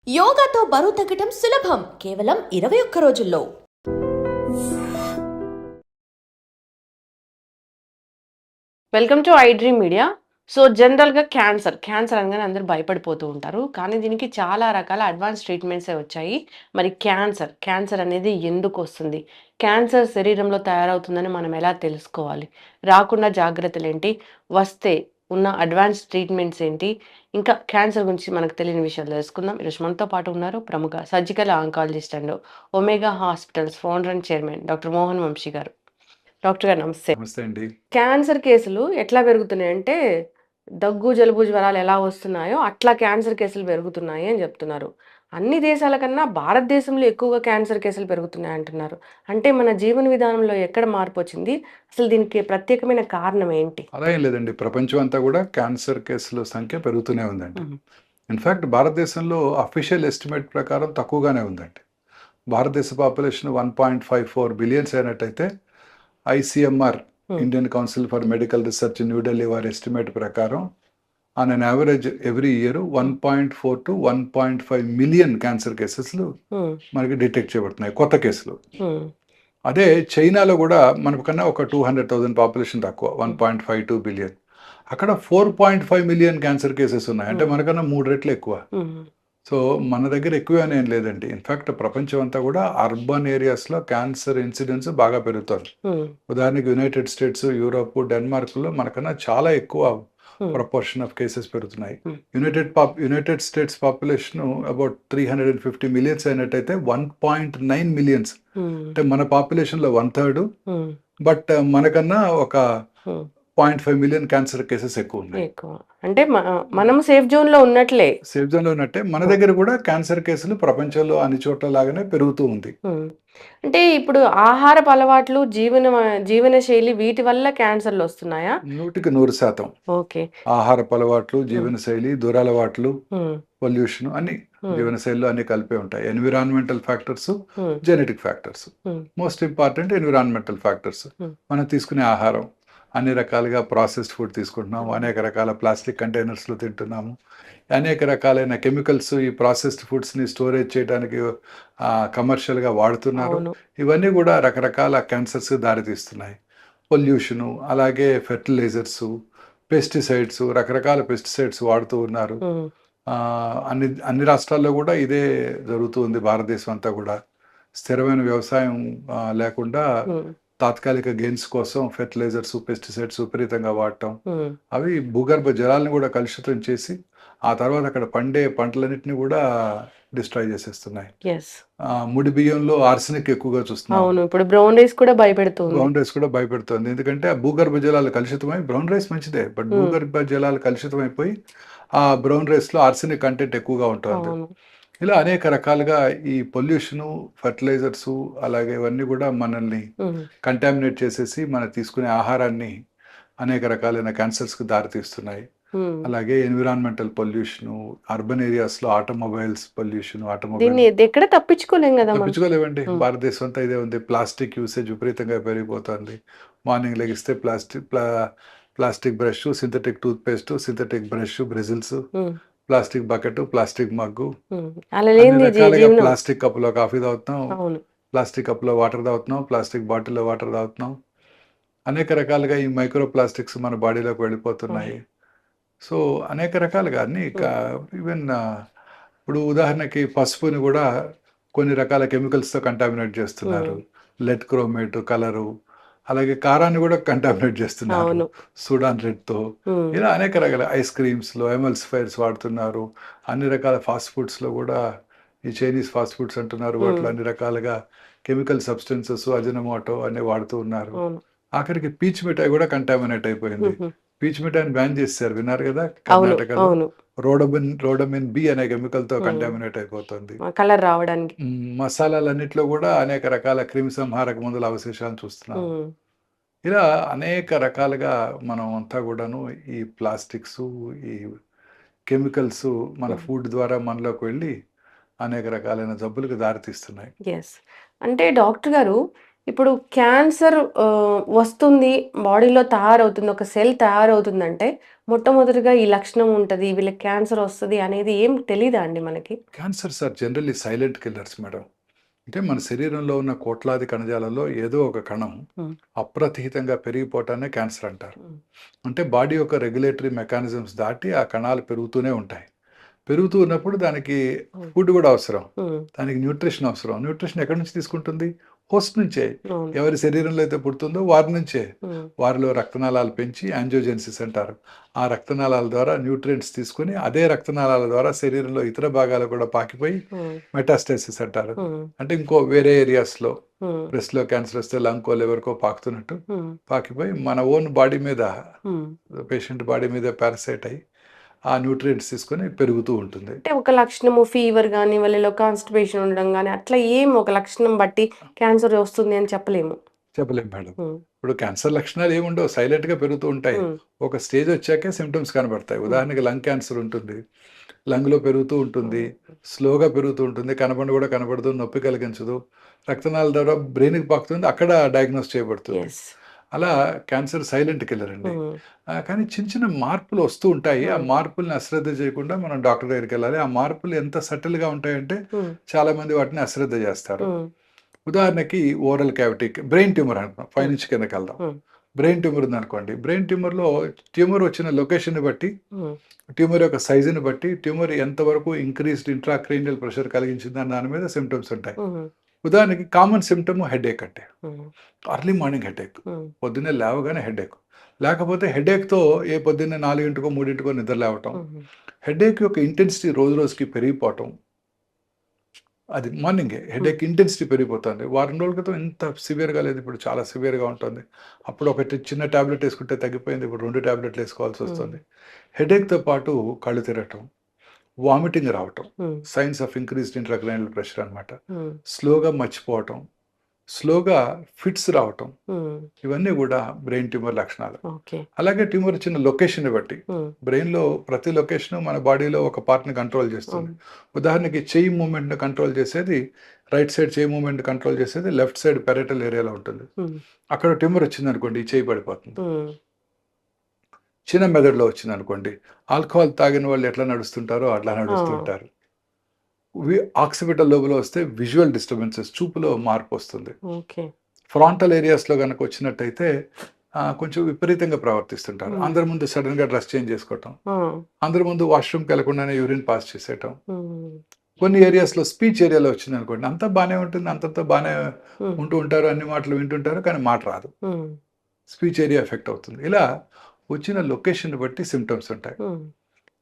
యోగాతో బరువు తగ్గటం సులభం కేవలం 21 రోజుల్లో. Welcome to I dream media. So జనరల్గా క్యాన్సర్ అనగానే అందరూ భయపడిపోతూ ఉంటారు. కానీ దీనికి చాలా రకాల అడ్వాన్స్ ట్రీట్మెంట్సే వచ్చాయి. మరి క్యాన్సర్ అనేది ఎందుకు వస్తుంది? క్యాన్సర్ శరీరంలో తయారవుతుందని మనం ఎలా తెలుసుకోవాలి? రాకుండా జాగ్రత్తలు ఏంటి? వస్తే ఉన్న అడ్వాన్స్ ట్రీట్మెంట్స్ ఏంటి? ఇంకా క్యాన్సర్ గురించి మనకు తెలియని విషయాలు తెలుసుకుందాం. ఈరోజు మనతో పాటు ఉన్నారు ప్రముఖ surgical oncologist and Omega hospitals founder and chairman doctor Mohan Vamsi garu. Doctor గారు నమస్తే. నమస్తే అండి. క్యాన్సర్ కేసులు ఎట్లా పెరుగుతున్నాయంటే, దగ్గు, జలుబు, జ్వరాలు ఎలా వస్తున్నాయో అట్లా క్యాన్సర్ కేసులు పెరుగుతున్నాయి అని చెప్తున్నారు. అన్ని దేశాల కన్నా భారతదేశంలో ఎక్కువగా క్యాన్సర్ కేసులు పెరుగుతున్నాయి అంటున్నారు. అంటే మన జీవన విధానంలో ఎక్కడ మార్పు వచ్చింది? అసలు దీనికి ప్రత్యేకమైన కారణం ఏంటి? అలా ఏం లేదండి. ప్రపంచం అంతా కూడా క్యాన్సర్ కేసుల సంఖ్య పెరుగుతూనే ఉందండి. హుహు. ఇన్ఫ్యాక్ట్ భారతదేశంలో అఫీషియల్ ఎస్టిమేట్ ప్రకారం తక్కువగానే ఉందండి. భారతదేశ పాపులేషన్ 1.54 బిలియన్స్ అయినట్టయితే ICMR Indian Council for Medical Research New Delhi వారి ఎస్టిమేట్ ప్రకారం on an average every year 1.4 to 1.5 million cancer కేసెస్లు మనకి డిటెక్ట్ చేయబడుతున్నాయి, కొత్త కేసులు. అదే చైనాలో కూడా మనకన్నా ఒక 200,000 పాపులేషన్ తక్కువ, 1.52 బిలియన్. అక్కడ 4.5 మిలియన్ క్యాన్సర్ కేసెస్ ఉన్నాయి. అంటే మనకన్నా 3 రెట్లు ఎక్కువ. సో మన దగ్గర ఎక్కువ ఏం లేదండి. ఇన్ఫ్యాక్ట్ ప్రపంచం అంతా కూడా అర్బన్ ఏరియాస్లో క్యాన్సర్ ఇన్సిడెన్స్ బాగా పెరుగుతుంది. ఉదాహరణకి యునైటెడ్ స్టేట్స్, యూరోప్, డెన్మార్క్లో మనకన్నా చాలా ఎక్కువ ప్రపోర్షన్ ఆఫ్ కేసెస్ పెరుగుతున్నాయి. United states population about 350 millions అయినట్టయితే 1.9 మిలియన్స్, అంటే మన పాపులేషన్ లో 1/3. బట్ మనకన్నా ఒక 0.5 మిలియన్ క్యాన్సర్ కేసెస్ ఎక్కువ ఉన్నాయి. అంటే మనం సేఫ్ జోన్ లో ఉన్నట్లే. సేఫ్ జోన్ లో ఉన్నట్టే మన దగ్గర కూడా క్యాన్సర్ కేసులు ప్రపంచంలో అన్ని చోట్ల లాగానే పెరుగుతూ ఉంది. అంటే ఇప్పుడు ఆహారపు అలవాట్లు, జీవన శైలి వీటి వల్ల క్యాన్సర్లు వస్తున్నాయా? 100% ఓకే. ఆహారపు అలవాట్లు, జీవనశైలి, దురలవాట్లు, పొల్యూషన్ అన్ని జీవనశైలిలో అన్ని కలిపే ఉంటాయి. Environmental factors, genetic factors. Most important environmental factors. మనం తీసుకునే ఆహారం, అన్ని రకాలుగా ప్రాసెస్డ్ ఫుడ్ తీసుకుంటున్నాము, అనేక రకాల ప్లాస్టిక్ కంటైనర్స్లో తింటున్నాము, అనేక రకాలైన కెమికల్స్ ఈ ప్రాసెస్డ్ ఫుడ్స్ని స్టోరేజ్ చేయడానికి కమర్షియల్గా వాడుతున్నారు. ఇవన్నీ కూడా రకరకాల క్యాన్సర్స్ దారితీస్తున్నాయి. పొల్యూషను, అలాగే ఫెర్టిలైజర్స్, పెస్టిసైడ్స్, రకరకాల పెస్టిసైడ్స్ వాడుతూ ఉన్నారు. అన్ని రాష్ట్రాల్లో కూడా ఇదే జరుగుతుంది. భారతదేశం అంతా కూడా స్థిరమైన వ్యవసాయం లేకుండా తాత్కాలిక గెయిన్స్ కోసం ఫెర్టిలైజర్స్, పెస్టిసైడ్స్ విపరీతంగా వాడటం, అవి భూగర్భ జలాలను కూడా కలుషితం చేసి ఆ తర్వాత అక్కడ పండే పంటలన్నింటినీ కూడా డిస్ట్రాయ్ చేసేస్తున్నాయి. ముడి బియ్యంలో ఆర్సెనిక్ ఎక్కువగా చూస్తున్నాం. ఇప్పుడు బ్రౌన్ రైస్ కూడా భయపెడుతుంది. ఎందుకంటే ఆ భూగర్భ జలాలు కలుషితమై, బ్రౌన్ రైస్ మంచిదే, బట్ భూగర్భ జలాలు కలుషితమైపోయి ఆ బ్రౌన్ రైస్లో ఆర్సెనిక్ కంటెంట్ ఎక్కువగా ఉంటుంది. ఇలా అనేక రకాలుగా ఈ పొల్యూషను, ఫర్టిలైజర్స్, అలాగే ఇవన్నీ కూడా మనల్ని కంటామినేట్ చేసేసి మనం తీసుకునే ఆహారాన్ని అనేక రకాలైన క్యాన్సర్స్కి దారితీస్తున్నాయి. అలాగే ఎన్విరాన్మెంటల్ పొల్యూషను, అర్బన్ ఏరియాస్లో ఆటోమొబైల్స్ పొల్యూషన్, ఎక్కడ తప్పించుకోలేవండి. భారతదేశం అంతా ఇదే ఉంది. ప్లాస్టిక్ యూసేజ్ విపరీతంగా పెరిగిపోతుంది. మార్నింగ్ లెగిస్తే plastic brush, synthetic toothpaste, synthetic brush, bristles, plastic bucket, plastic mug, plastic కప్పులో కాఫీ తాగుతున్నాం, ప్లాస్టిక్ కప్పులో వాటర్ తాగుతున్నాం, ప్లాస్టిక్ బాటిల్లో వాటర్ తాగుతున్నాం. అనేక రకాలుగా ఈ మైక్రో ప్లాస్టిక్స్ మన బాడీలోకి వెళ్ళిపోతున్నాయి. సో అనేక రకాలుగా అన్ని ఈవెన్ ఇప్పుడు ఉదాహరణకి పసుపుని కూడా కొన్ని రకాల కెమికల్స్తో కంటామినేట్ చేస్తున్నారు. లెడ్ క్రోమేట్ కలరు, అలాగే కారాన్ని కూడా కంటామినేట్ చేస్తున్నారు సూడాన్ రెడ్తో. ఇలా అనేక రకాల ఐస్ క్రీమ్స్లో ఎమల్సిఫైర్స్ వాడుతున్నారు. అన్ని రకాల ఫాస్ట్ ఫుడ్స్లో కూడా ఈ చైనీస్ ఫాస్ట్ ఫుడ్స్ అంటున్నారు, వాటిలో అన్ని రకాలుగా కెమికల్ సబ్స్టెన్సెస్, అజినమోటో అన్ని వాడుతూ ఉన్నారు. ఆఖరికి పీచ్ మిఠాయి కూడా కంటామినేట్ అయిపోయింది. పీచ్ మిఠాయిని బ్యాన్ చేశారు, విన్నారు కదా కర్ణాటకలో. రోడమిన్ బి అనే కెమికల్ తో కంటామినేట్ అయిపోతుంది. కలర్ రావడానికి మసాలాలన్నిట్లో కూడా అనేక రకాల క్రిమి సంహారక మందుల అవశేషాలను చూస్తున్నాం. ఇలా అనేక రకాలుగా మనం అంతా కూడాను ఈ ప్లాస్టిక్స్, ఈ కెమికల్స్ మన ఫుడ్ ద్వారా మనలోకి వెళ్ళి అనేక రకాలైన జబ్బులకు దారితీస్తున్నాయి. అంటే డాక్టర్ గారు, ఇప్పుడు క్యాన్సర్ వస్తుంది, బాడీలో తయారవుతుంది, ఒక సెల్ తయారవుతుందంటే మొట్టమొదటిగా ఈ లక్షణం ఉంటది, వీళ్ళకి క్యాన్సర్ వస్తది అనేది ఏం తెలీదా అండి మనకి? Cancers are generally silent killers madam. అంటే మన శరీరంలో ఉన్న కోట్లాది కణజాలలో ఏదో ఒక కణం హ్మ్. అప్రతిహితంగా పెరిగిపోవటాన్ని క్యాన్సర్ అంటారు. హ్మ్. అంటే బాడీ యొక్క రెగ్యులేటరీ మెకానిజమ్స్ దాటి ఆ కణాలు పెరుగుతూనే ఉంటాయి. పెరుగుతూ ఉన్నప్పుడు దానికి హ్మ్. ఫుడ్ కూడా అవసరం. హ్మ్. దానికి న్యూట్రిషన్ అవసరం. న్యూట్రిషన్ ఎక్కడి నుంచి తీసుకుంటుంది? హోస్ట్ నుంచే. అవును. ఎవరి శరీరంలో అయితే పుడుతుందో వారి నుంచే. హ్మ్. వారిలో రక్తనాళాలు పెంచి యాంజియోజెన్సిస్ అంటారు. ఆ రక్తనాళాల ద్వారా న్యూట్రియంట్స్ తీసుకొని అదే రక్తనాళాల ద్వారా శరీరంలో ఇతర భాగాలకు కూడా పాకిపోయి హ్మ్. మెటాస్టాసిస్ అంటారు. హ్మ్. అంటే ఇంకో వేరే ఏరియాస్‌లో హ్మ్. బ్రెస్ట్‌లో క్యాన్సర్ వస్తే లంగ్‌కో, లివర్‌కో పాకుతున్నట్టు హ్మ్. పాకిపోయి మన ఓన్ బాడీ మీద హ్మ్. పేషెంట్ బాడీ మీద పారాసైట్ అయ్యి ఆ న్యూట్రియంట్స్ తీసుకొని పెరుగుతూ ఉంటుంది. అంటే ఒక లక్షణము ఫీవర్ గాని, వాళ్ళలో కాన్‌స్టిపేషన్ ఉండడం గాని, అట్లా ఏం ఒక లక్షణం బట్టి క్యాన్సర్ వస్తుంది అని చెప్పలేము. చెప్పలేం మేడం. హ్మ్. ఇప్పుడు క్యాన్సర్ లక్షణాలు ఏముండవు. సైలెంట్‌గా పెరుగుతూ ఉంటాయి. హ్మ్. ఒక స్టేజ్ వచ్చాకే సింప్టమ్స్ కనబడతాయి. హ్మ్. ఉదాహరణకి లంగ్ క్యాన్సర్ ఉంటుంది. లంగ్‌లో పెరుగుతూ ఉంటుంది. హ్మ్. స్లోగా పెరుగుతూ ఉంటుంది. కనపడను కూడా కనపడదు. నొప్పి కలిగించదు. రక్తనాళాల ద్వారా బ్రెయిన్‌కి పాకుతుంది. అక్కడ డయాగ్నోస్ చేయబడుతుంది. యెస్. అలా క్యాన్సర్ సైలెంట్ కిల్లర్ అండి. హ్మ్. కానీ చిన్న చిన్న మార్పులు వస్తూ ఉంటాయి. ఆ హ్మ్. మార్పుల్ని అశ్రద్ధ చేయకుండా మనం డాక్టర్ దగ్గరికెళ్ళాలి. ఆ మార్పులు ఎంత సటిల్‌గా ఉంటాయంటే హ్మ్. చాలామంది వాటిని అశ్రద్ధ చేస్తారు. హ్మ్. ఉదాహరణకి ఓరల్ క్యావిటీకి బ్రెయిన్ ట్యూమర్ అనుకున్నాం. హ్మ్. పైనుంచి కిందకెళ్దాం. హ్మ్. బ్రెయిన్ ట్యూమర్ ఉందనుకోండి. బ్రెయిన్ ట్యూమర్‌లో ట్యూమర్ వచ్చిన లొకేషన్‌ని బట్టి, హ్మ్. ట్యూమర్ యొక్క సైజుని బట్టి, ట్యూమర్ ఎంతవరకు ఇంక్రీజ్డ్ ఇంట్రాక్రేనియల్ ప్రెషర్ కలిగించిందన్న దాని మీద సింప్టమ్స్ ఉంటాయి. హ్మ్. ఉదాహరణకి కామన్ సింప్టమ్ హెడేక్ అంటే. హ్మ్. Early morning headache. హ్మ్. పొద్దున్నే లేవగానే హెడేక్. లేకపోతే హెడేక్‌తో పొద్దున్నే 4కో, 3కో నిద్ర లేవటం. హుహు. హెడేక్ యొక్క ఇంటెన్సిటీ రోజు రోజుకి పెరిగిపోవటం. అది మార్నింగే. హ్మ్. హెడేక్ ఇంటెన్సిటీ పెరిగిపోతుంది. వారం రోజుల క్రితం ఇంత సివియర్‌గా లేదు. ఇప్పుడు చాలా సివియర్‌గా ఉంటుంది. అప్పుడు ఒకటి చిన్న టాబ్లెట్ యేసుకుంటే తగ్గిపోయింది. ఇప్పుడు 2 టాబ్లెట్‌లు హ్మ్. యేసుకోవాల్సొస్తుంది. హెడేక్‌తో పాటు కళ్ళు తిరగటం, వామిటింగ్ రావటం. హ్మ్. Science of increased intracranial pressure అనమాట. హ్మ్. స్లోగా మర్చిపోవటం, స్లోగా ఫిట్స్ రావటం. హ్మ్. ఇవన్నీ గూడా బ్రెయిన్ ట్యూమర్ లక్షణాలు. ఓకే. అలాగే ట్యూమర్ వచ్చిన లొకేషన్‌ని బట్టి. హ్మ్. బ్రెయిన్‌లో ప్రతి లొకేషను మన బాడీలో ఒక పార్ట్‌ని కంట్రోల్ చేస్తుంది. అవును. ఉదాహరణకి చెయ్యి మూవ్‌మెంట్‌ని కంట్రోల్ చేసేది రైట్ సైడ్ చెయ్యి మూవ్‌మెంట్‌ని కంట్రోల్ చేసేది లెఫ్ట్ సైడ్ పారియటల్ ఏరియాలో ఉంటుంది. హ్మ్. అక్కడ ట్యూమర్ వచ్చిందనుకోండి ఈ చెయ్యి పడిపోతుంది. హ్మ్. చిన్న మెదడులో వచ్చిందనుకోండి ఆల్కహాల్ తాగిన వాళ్ళు ఎట్లా నడుస్తుంటారో అట్లా ఆ! నడుస్తుంటారు. ఆక్సిపిటల్ లోబ్‌లో వస్తే విజువల్ డిస్టర్బెన్సెస్ చూపులో మార్పొస్తుంది. ఓకే. ఫ్రాంటల్ ఏరియాస్‌లో గనక వచ్చినట్టయితే కొంచెం విపరీతంగా ప్రవర్తిస్తుంటారు. హ్మ్. అందరి ముందు సడెన్‌గా డ్రెస్ చేంజ్ చేసుకోవటం. ఆ! అందరి ముందు వాష్‌రూమ్‌కెళ్ళకుండానే యూరిన్ పాస్ చేసేయటం. హ్మ్. కొన్ని ఏరియాస్‌లో స్పీచ్ ఏరియాలో వచ్చిందనుకోండి, అంతా బానే ఉంటుంది. అంతంతా బానే హ్మ్. ఉంటూ ఉంటారు. అన్ని మాటలు వింటుంటారు. కానీ మాట రాదు. హ్మ్. స్పీచ్ ఏరియా ఎఫెక్ట్ అవుతుంది. ఇలా వచ్చిన లొకేషన్‌ని బట్టి సింప్టమ్స్ ఉంటాయి. హ్మ్.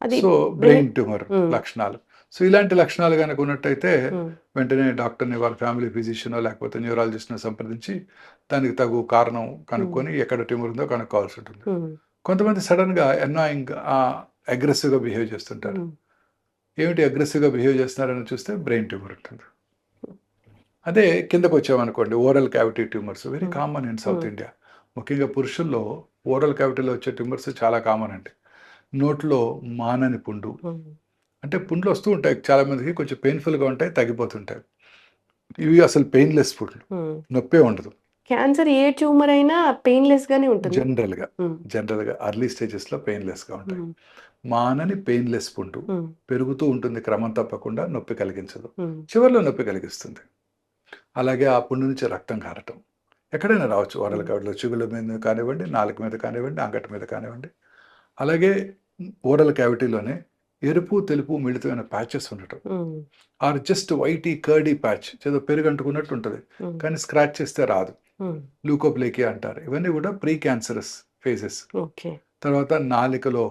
అది సో, బ్రెయిన్ బ్రెయిన్ ట్యూమర్ హ్మ్. లక్షణాలు. సో, ఇలాంటి లక్షణాలు గనక ఉన్నట్టయితే హ్మ్. వెంటనే డాక్టర్‌ని వాళ్ళ ఫ్యామిలీ ఫిజిషియనో లేకపోతే న్యూరాలజిస్ట్‌నో సంప్రదించి దానికి తగు కారణం హ్మ్. కనుక్కొని ఎక్కడ ట్యూమర్ ఉందో కనుక్కోవాల్సి ఉంటుంది. హ్మ్. కొంతమంది సడెన్‌గా అన్నాయింగ్ అగ్రెసివ్‌గా బిహేవ్ చేస్తుంటారు. హ్మ్. ఏమిటి అగ్రెసివ్‌గా బిహేవ్ చేస్తున్నారని చూస్తే బ్రెయిన్ ట్యూమర్ ఉంటుంది. అదే కిందకొచ్చామనుకోండి ఓరల్ క్యావిటీ ట్యూమర్స్ వెరీ హ్మ్. కామన్ ఇన్ సౌత్ హ్మ్. ఇండియా. ముఖ్యంగా పురుషుల్లో ఓరల్ క్యావిటీలో వచ్చే ట్యూమర్స్ చాలా కామన్ అండి. నోట్లో మానని పుండు. హ్మ్. అంటే పుండ్లు వస్తూ ఉంటాయి. చాలా మందికి కొంచెం పెయిన్‌ఫుల్‌గా ఉంటాయి. తగ్గిపోతుంటాయి. ఇవి అసలు పెయిన్‌లెస్ పుండ్లు. హ్మ్. నొప్పే ఉండదు. క్యాన్సర్ ఏ ట్యూమర్ అయినా పెయిన్‌లెస్ గానే ఉంటుందా? జనరల్‌గా. హ్మ్. జనరల్‌గా ఎర్లీ స్టేజెస్‌లో పెయిన్‌లెస్‌గా ఉంటాయి. హ్మ్. మానని పెయిన్‌లెస్ పుండు. హ్మ్. పెరుగుతూ ఉంటుంది క్రమం తప్పకుండా నొప్పి కలిగించదు. హ్మ్. చివర్లో నొప్పి కలిగిస్తుంది. అలాగే ఆ పుండు నుంచి రక్తం కారటం. ఎక్కడైనా రావచ్చు. ఓరల్ హ్మ్. క్యావిటీలో చిగుళ్ళ మీద కానివ్వండి, నాలుక మీద కానివ్వండి, అంగటి మీద కానివ్వండి. అలాగే ఓరల్ క్యావిటీలోనే ఎరుపు, తెలుపు మిళితమైన ప్యాచెస్ ఉండటం. Hmm. Or just whitey curdy patch ఏదో పెరుగు అంటుకున్నట్టు ఉంటది. హ్మ్. కానీ స్క్రాచ్ చేస్తే రాదు. హ్మ్. ల్యూకోప్లేకియా అంటారు. ఇవన్నీ కూడా ప్రీ క్యాన్సరస్ ఫేజెస్. ఓకే. తర్వాత నాలికలో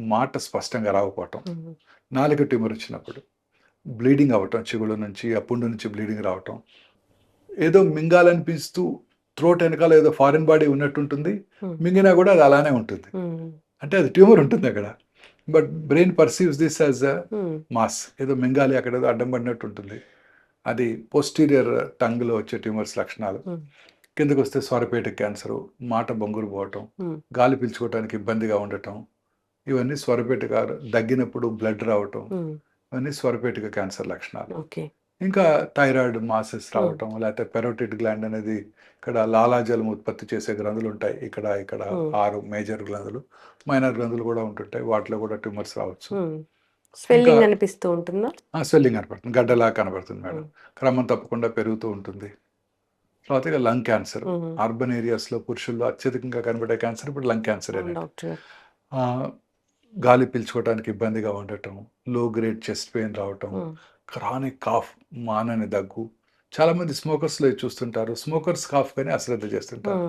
మాట స్పష్టంగా రాకపోవటం. హ్మ్. నాలుక ట్యూమర్ వచ్చినప్పుడు. బ్లీడింగ్ అవ్వటం చిగుళ్ళ నుంచి, ఆ పుండు నుంచి బ్లీడింగ్ రావటం. ఏదో మింగాలనిపిస్తూ థ్రోట్ ఎనకాల ఏదో ఫారిన్ బాడీ ఉన్నట్టుంటుంది. హ్మ్. మింగినా కూడా అది అలానే ఉంటుంది. హ్మ్. అంటే అది ట్యూమర్ ఉంటుందక్కడ. But brain perceives this as a hmm. Mass. ఏదో మింగాలి అక్కడేదో అడ్డం పడినట్టు ఉంటుంది. అది పోస్టీరియర్ టంగ్‌లో వచ్చే ట్యూమర్స్ లక్షణాలు. హ్మ్. కిందకొస్తే స్వరపేటిక క్యాన్సరు, మాట బొంగురు పోవటం, హ్మ్. గాలి పీల్చుకోవటానికి ఇబ్బందిగా ఉండటం, ఇవన్నీ స్వరపేటిక దగ్గినప్పుడు బ్లడ్ రావటం, హ్మ్. ఇవన్నీ స్వరపేటిక క్యాన్సర్ లక్షణాలు. ఓకే. ఇంకా థైరాయిడ్ మాసెస్ రావటం, లేకపోతే పెరోటిడ్ గ్లాండ్ అనేది ఇక్కడ లాలాజలం ఉత్పత్తి చేసే గ్రంథులు ఉంటాయి. ఇక్కడ 6 మేజర్ గ్రంథులు, మైనర్ గ్రంథులు కూడా ఉంటుంటాయి. వాటిలో కూడా ట్యూమర్స్ రావచ్చు. స్వెల్లింగ్ అనిపిస్తూ ఉంటుందా? స్వెల్లింగ్ కనపడుతుంది, గడ్డలా కనబడుతుంది మేడం. క్రమం తప్పకుండా పెరుగుతూ ఉంటుంది. తర్వాత ఇక లంగ్ క్యాన్సర్, అర్బన్ ఏరియాస్లో పురుషుల్లో అత్యధికంగా కనబడే క్యాన్సర్ ఇప్పుడు లంగ్ క్యాన్సర్. డాక్టర్ గాలి పీల్చుకోవడానికి ఇబ్బందిగా ఉండటం, లో గ్రేడ్ చెస్ట్ పెయిన్ రావటం, క్రానిక్ కాఫ్, మానని దగ్గు. చాలా మంది స్మోకర్స్లో చూస్తుంటారు. స్మోకర్స్ కాఫ్ కానీ అశ్రద్ధ చేస్తుంటారు.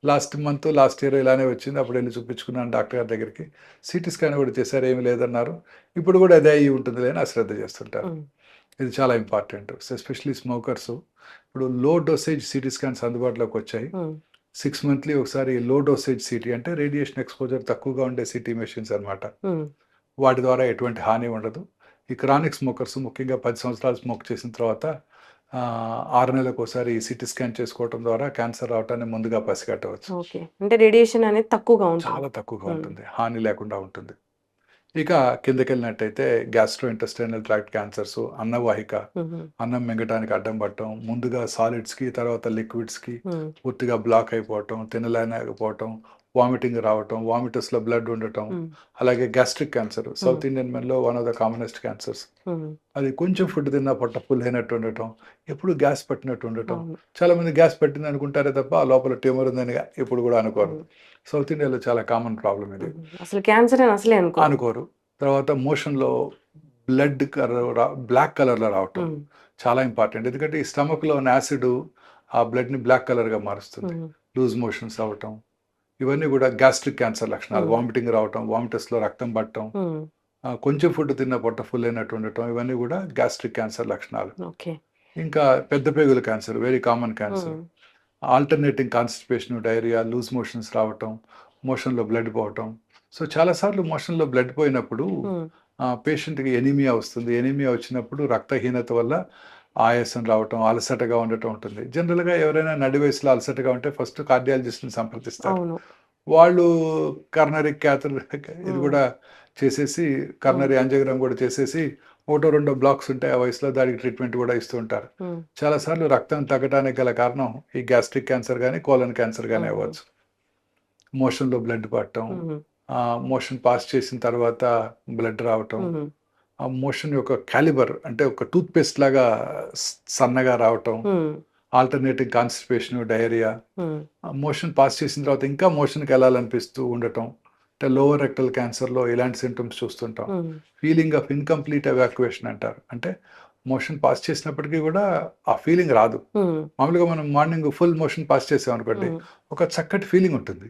లాస్ట్ ఇయర్ ఇలానే వచ్చింది. అప్పుడు వెళ్ళి చూపించుకున్నాను డాక్టర్ గారి దగ్గరికి. సిటీ స్కాన్ కూడా చేశారు, ఏమీ లేదన్నారు. ఇప్పుడు కూడా అదే అయ్యి ఉంటుంది అని అశ్రద్ధ చేస్తుంటారు. ఇది చాలా ఇంపార్టెంట్, ఎస్పెషలీ స్మోకర్స్. ఇప్పుడు లో డోసేజ్ సిటీ స్కాన్స్ అందుబాటులోకి వచ్చాయి. 6 monthly ఒకసారి లో డోసేజ్ సిటీ అంటే రేడియేషన్ ఎక్స్పోజర్ తక్కువగా ఉండే సిటీ మెషిన్స్ అన్నమాట. వాటి ద్వారా ఎటువంటి హాని ఉండదు. ఈ క్రానిక్ స్మోకర్స్ ముఖ్యంగా 10 సంవత్సరాలు స్మోక్ చేసిన తర్వాత 6 నెలలకు ఒకసారి సిటీ స్కాన్ చేసుకోవడం ద్వారా క్యాన్సర్ రావటాన్ని ముందుగా పసిగట్టవచ్చు. ఓకే, అంటే రేడియేషన్ అనేది తక్కువగా ఉంటుంది, చాలా తక్కువగా ఉంటుంది, హాని లేకుండా ఉంటుంది. ఇక కిందకి వెళ్ళినట్టయితే గ్యాస్ట్రో ఇంటెస్టైనల్ ట్రాక్ట్ క్యాన్సర్స్, అన్నవాహిక, అన్నం మింగటానికి అడ్డం పడటం, ముందుగా సాలిడ్స్కి తర్వాత లిక్విడ్స్కి పూర్తిగా బ్లాక్ అయిపోవటం, తినలేకపోవటం, వామిటింగ్ రావటం, వామిటర్స్లో బ్లడ్ ఉండటం. అలాగే గ్యాస్ట్రిక్ క్యాన్సర్, సౌత్ ఇండియన్ మెన్లో one of the commonest cancers. అది కొంచెం ఫుడ్ తిన్నా పొట్ట ఫుల్ అయినట్టు ఉండటం, ఎప్పుడు గ్యాస్ పట్టినట్టు ఉండటం. చాలా మంది గ్యాస్ పట్టింది అనుకుంటారే తప్ప ఆ లోపల ట్యూమర్ ఉందని ఎప్పుడు కూడా అనుకోరు. సౌత్ ఇండియాలో చాలా కామన్ ప్రాబ్లం ఇది. అసలు క్యాన్సర్ అని అసలే అనుకోరు. తర్వాత మోషన్లో బ్లడ్ బ్లాక్ కలర్లో రావటం చాలా ఇంపార్టెంట్. ఎందుకంటే ఈ స్టమక్లో ఉన్న యాసిడ్ ఆ బ్లడ్ని బ్లాక్ కలర్గా మారుస్తుంది. లూజ్ మోషన్స్ అవ్వటం, ఇవన్నీ కూడా గ్యాస్ట్రిక్ క్యాన్సర్ లక్షణాలు. వామిటింగ్ రావటం, వామిటర్స్లో రక్తం పట్టడం, కొంచెం ఫుడ్ తిన్న పొట్ట ఫుల్ అయినట్టు ఉండటం, ఇవన్నీ కూడా గ్యాస్ట్రిక్ క్యాన్సర్ లక్షణాలు. ఇంకా పెద్ద పేగుల cancer, very common cancer. Alternating constipation, diarrhoea, loose motions రావటం, మోషన్లో బ్లడ్ పోవటం. సో చాలాసార్లు మోషన్లో బ్లడ్ పోయినప్పుడు పేషెంట్కి ఎనీమియా వస్తుంది. ఎనీమియా వచ్చినప్పుడు రక్తహీనత వల్ల ఆయాసం రావటం, అలసటగా ఉండటం ఉంటుంది. జనరల్గా ఎవరైనా నడి వయసులో అలసటగా ఉంటే ఫస్ట్ కార్డియాలజిస్ట్ని సంప్రదిస్తారు. వాళ్ళు కర్నరీ క్యాథర్ ఇది కూడా చేసేసి, కర్నరీ యాంజియోగ్రామ్ కూడా చేసేసి, 1-2 బ్లాక్స్ ఉంటాయి ఆ వయసులో, దానికి ట్రీట్మెంట్ కూడా ఇస్తూ ఉంటారు. చాలాసార్లు రక్తం తగ్గడానికి గల కారణం ఈ గ్యాస్ట్రిక్ క్యాన్సర్ కానీ కోలన్ క్యాన్సర్ కానీ అవ్వచ్చు. మోషన్లో బ్లడ్ పడటం, మోషన్ పాస్ చేసిన తర్వాత బ్లడ్ రావటం, ఆ మోషన్ యొక్క క్యాలిబర్ అంటే ఒక టూత్ పేస్ట్ లాగా సన్నగా రావటం, alternating constipation, diarrhoea, motion pass చేసిన తర్వాత ఇంకా మోషన్కి వెళ్ళాలనిపిస్తూ ఉండటం. అంటే లోవర్ రెక్టల్ క్యాన్సర్లో ఇలాంటి సింటమ్స్ చూస్తుంటాం. ఫీలింగ్ ఆఫ్ ఇన్కంప్లీట్ ఎవాక్యుయేషన్ అంటారు. అంటే మోషన్ పాస్ చేసినప్పటికీ కూడా ఆ ఫీలింగ్ రాదు. మామూలుగా మనం మార్నింగ్ ఫుల్ మోషన్ పాస్ చేసాం అనుకోండి, ఒక చక్కటి ఫీలింగ్ ఉంటుంది.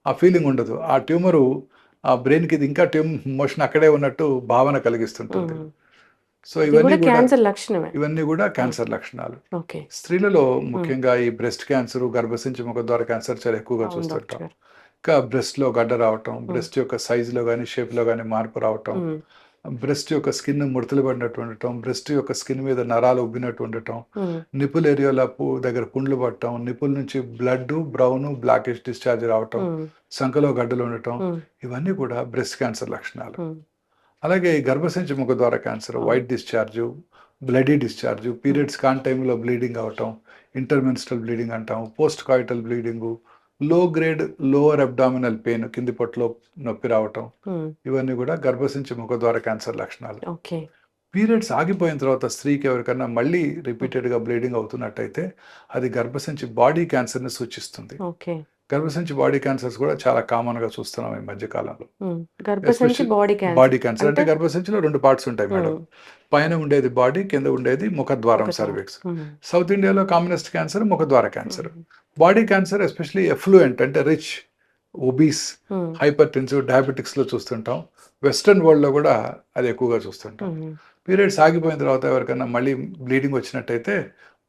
ఆ ఫీలింగ్ ఉండదు. ఆ ట్యూమరు ఆ బ్రెయిన్కి ఇది ఇంకా మోషన్ అక్కడే ఉన్నట్టు భావన కలిగిస్తుంటుంది. సో ఇవన్నీ కూడా క్యాన్సర్ లక్షణాలు. స్త్రీలలో ముఖ్యంగా ఈ బ్రెస్ట్ క్యాన్సర్, గర్భసంచి ముఖద్వార క్యాన్సర్ చాలా ఎక్కువగా చూస్తుంటాం. ఇంకా బ్రెస్ట్లో గడ్డ రావటం, బ్రెస్ట్ యొక్క సైజులో కానీ షేప్లో కానీ మార్పు రావటం, బ్రెస్ట్ యొక్క స్కిన్ ముడతలు పడినట్టు ఉండటం, బ్రెస్ట్ యొక్క స్కిన్ మీద నరాలు ఉబ్బినట్టు ఉండటం, నిపుల్ ఏరియాలో దగ్గర పుండ్లు పడటం, నిపుల్ నుంచి బ్లడ్ బ్రౌన్ బ్లాకిష్ డిశ్చార్జ్ రావటం, సంకలో గడ్డలు ఉండటం, ఇవన్నీ కూడా బ్రెస్ట్ క్యాన్సర్ లక్షణాలు. అలాగే ఈ గర్భసంచి ముఖద్వార cancer, white discharge, bloody discharge, periods కాన్ టైంలో బ్లీడింగ్ అవటం, ఇంటర్మెన్స్ట్రల్ బ్లీడింగ్ అంటాం, పోస్ట్ కాయిటల్ బ్లీడింగు, లో గ్రేడ్ లోవర్ అబ్డామినల్ పెయిన్, కింది పొట్టలో నొప్పి రావటం, ఇవన్నీ కూడా గర్భసంచి ముఖద్వార క్యాన్సర్ లక్షణాలు. పీరియడ్స్ ఆగిపోయిన తర్వాత స్త్రీకి ఎవరికన్నా మళ్ళీ రిపీటెడ్గా బ్లీడింగ్ అవుతున్నట్టయితే అది గర్భసంచి బాడీ క్యాన్సర్ని సూచిస్తుంది. గర్భసంచి బాడీ క్యాన్సర్స్ కూడా చాలా కామన్గా చూస్తున్నాం ఈ మధ్య కాలంలో. బాడీ క్యాన్సర్ అంటే గర్భసంచిలో 2 పార్ట్స్ ఉంటాయి మేడం. పైన ఉండేది బాడీ, కింద ఉండేది ముఖద్వారం, సర్విక్స్. సౌత్ ఇండియాలో కామనెస్ట్ క్యాన్సర్ ముఖద్వార క్యాన్సర్. బాడీ క్యాన్సర్ ఎస్పెషలీ ఎఫ్లూయెంట్ అంటే రిచ్, ఒబీస్, హైపర్ టెన్సివ్, డయాబెటిక్స్లో చూస్తుంటాం. వెస్ట్రన్ వరల్డ్లో కూడా అది ఎక్కువగా చూస్తుంటాం. పీరియడ్స్ ఆగిపోయిన తర్వాత ఎవరికైనా మళ్ళీ బ్లీడింగ్ వచ్చినట్టయితే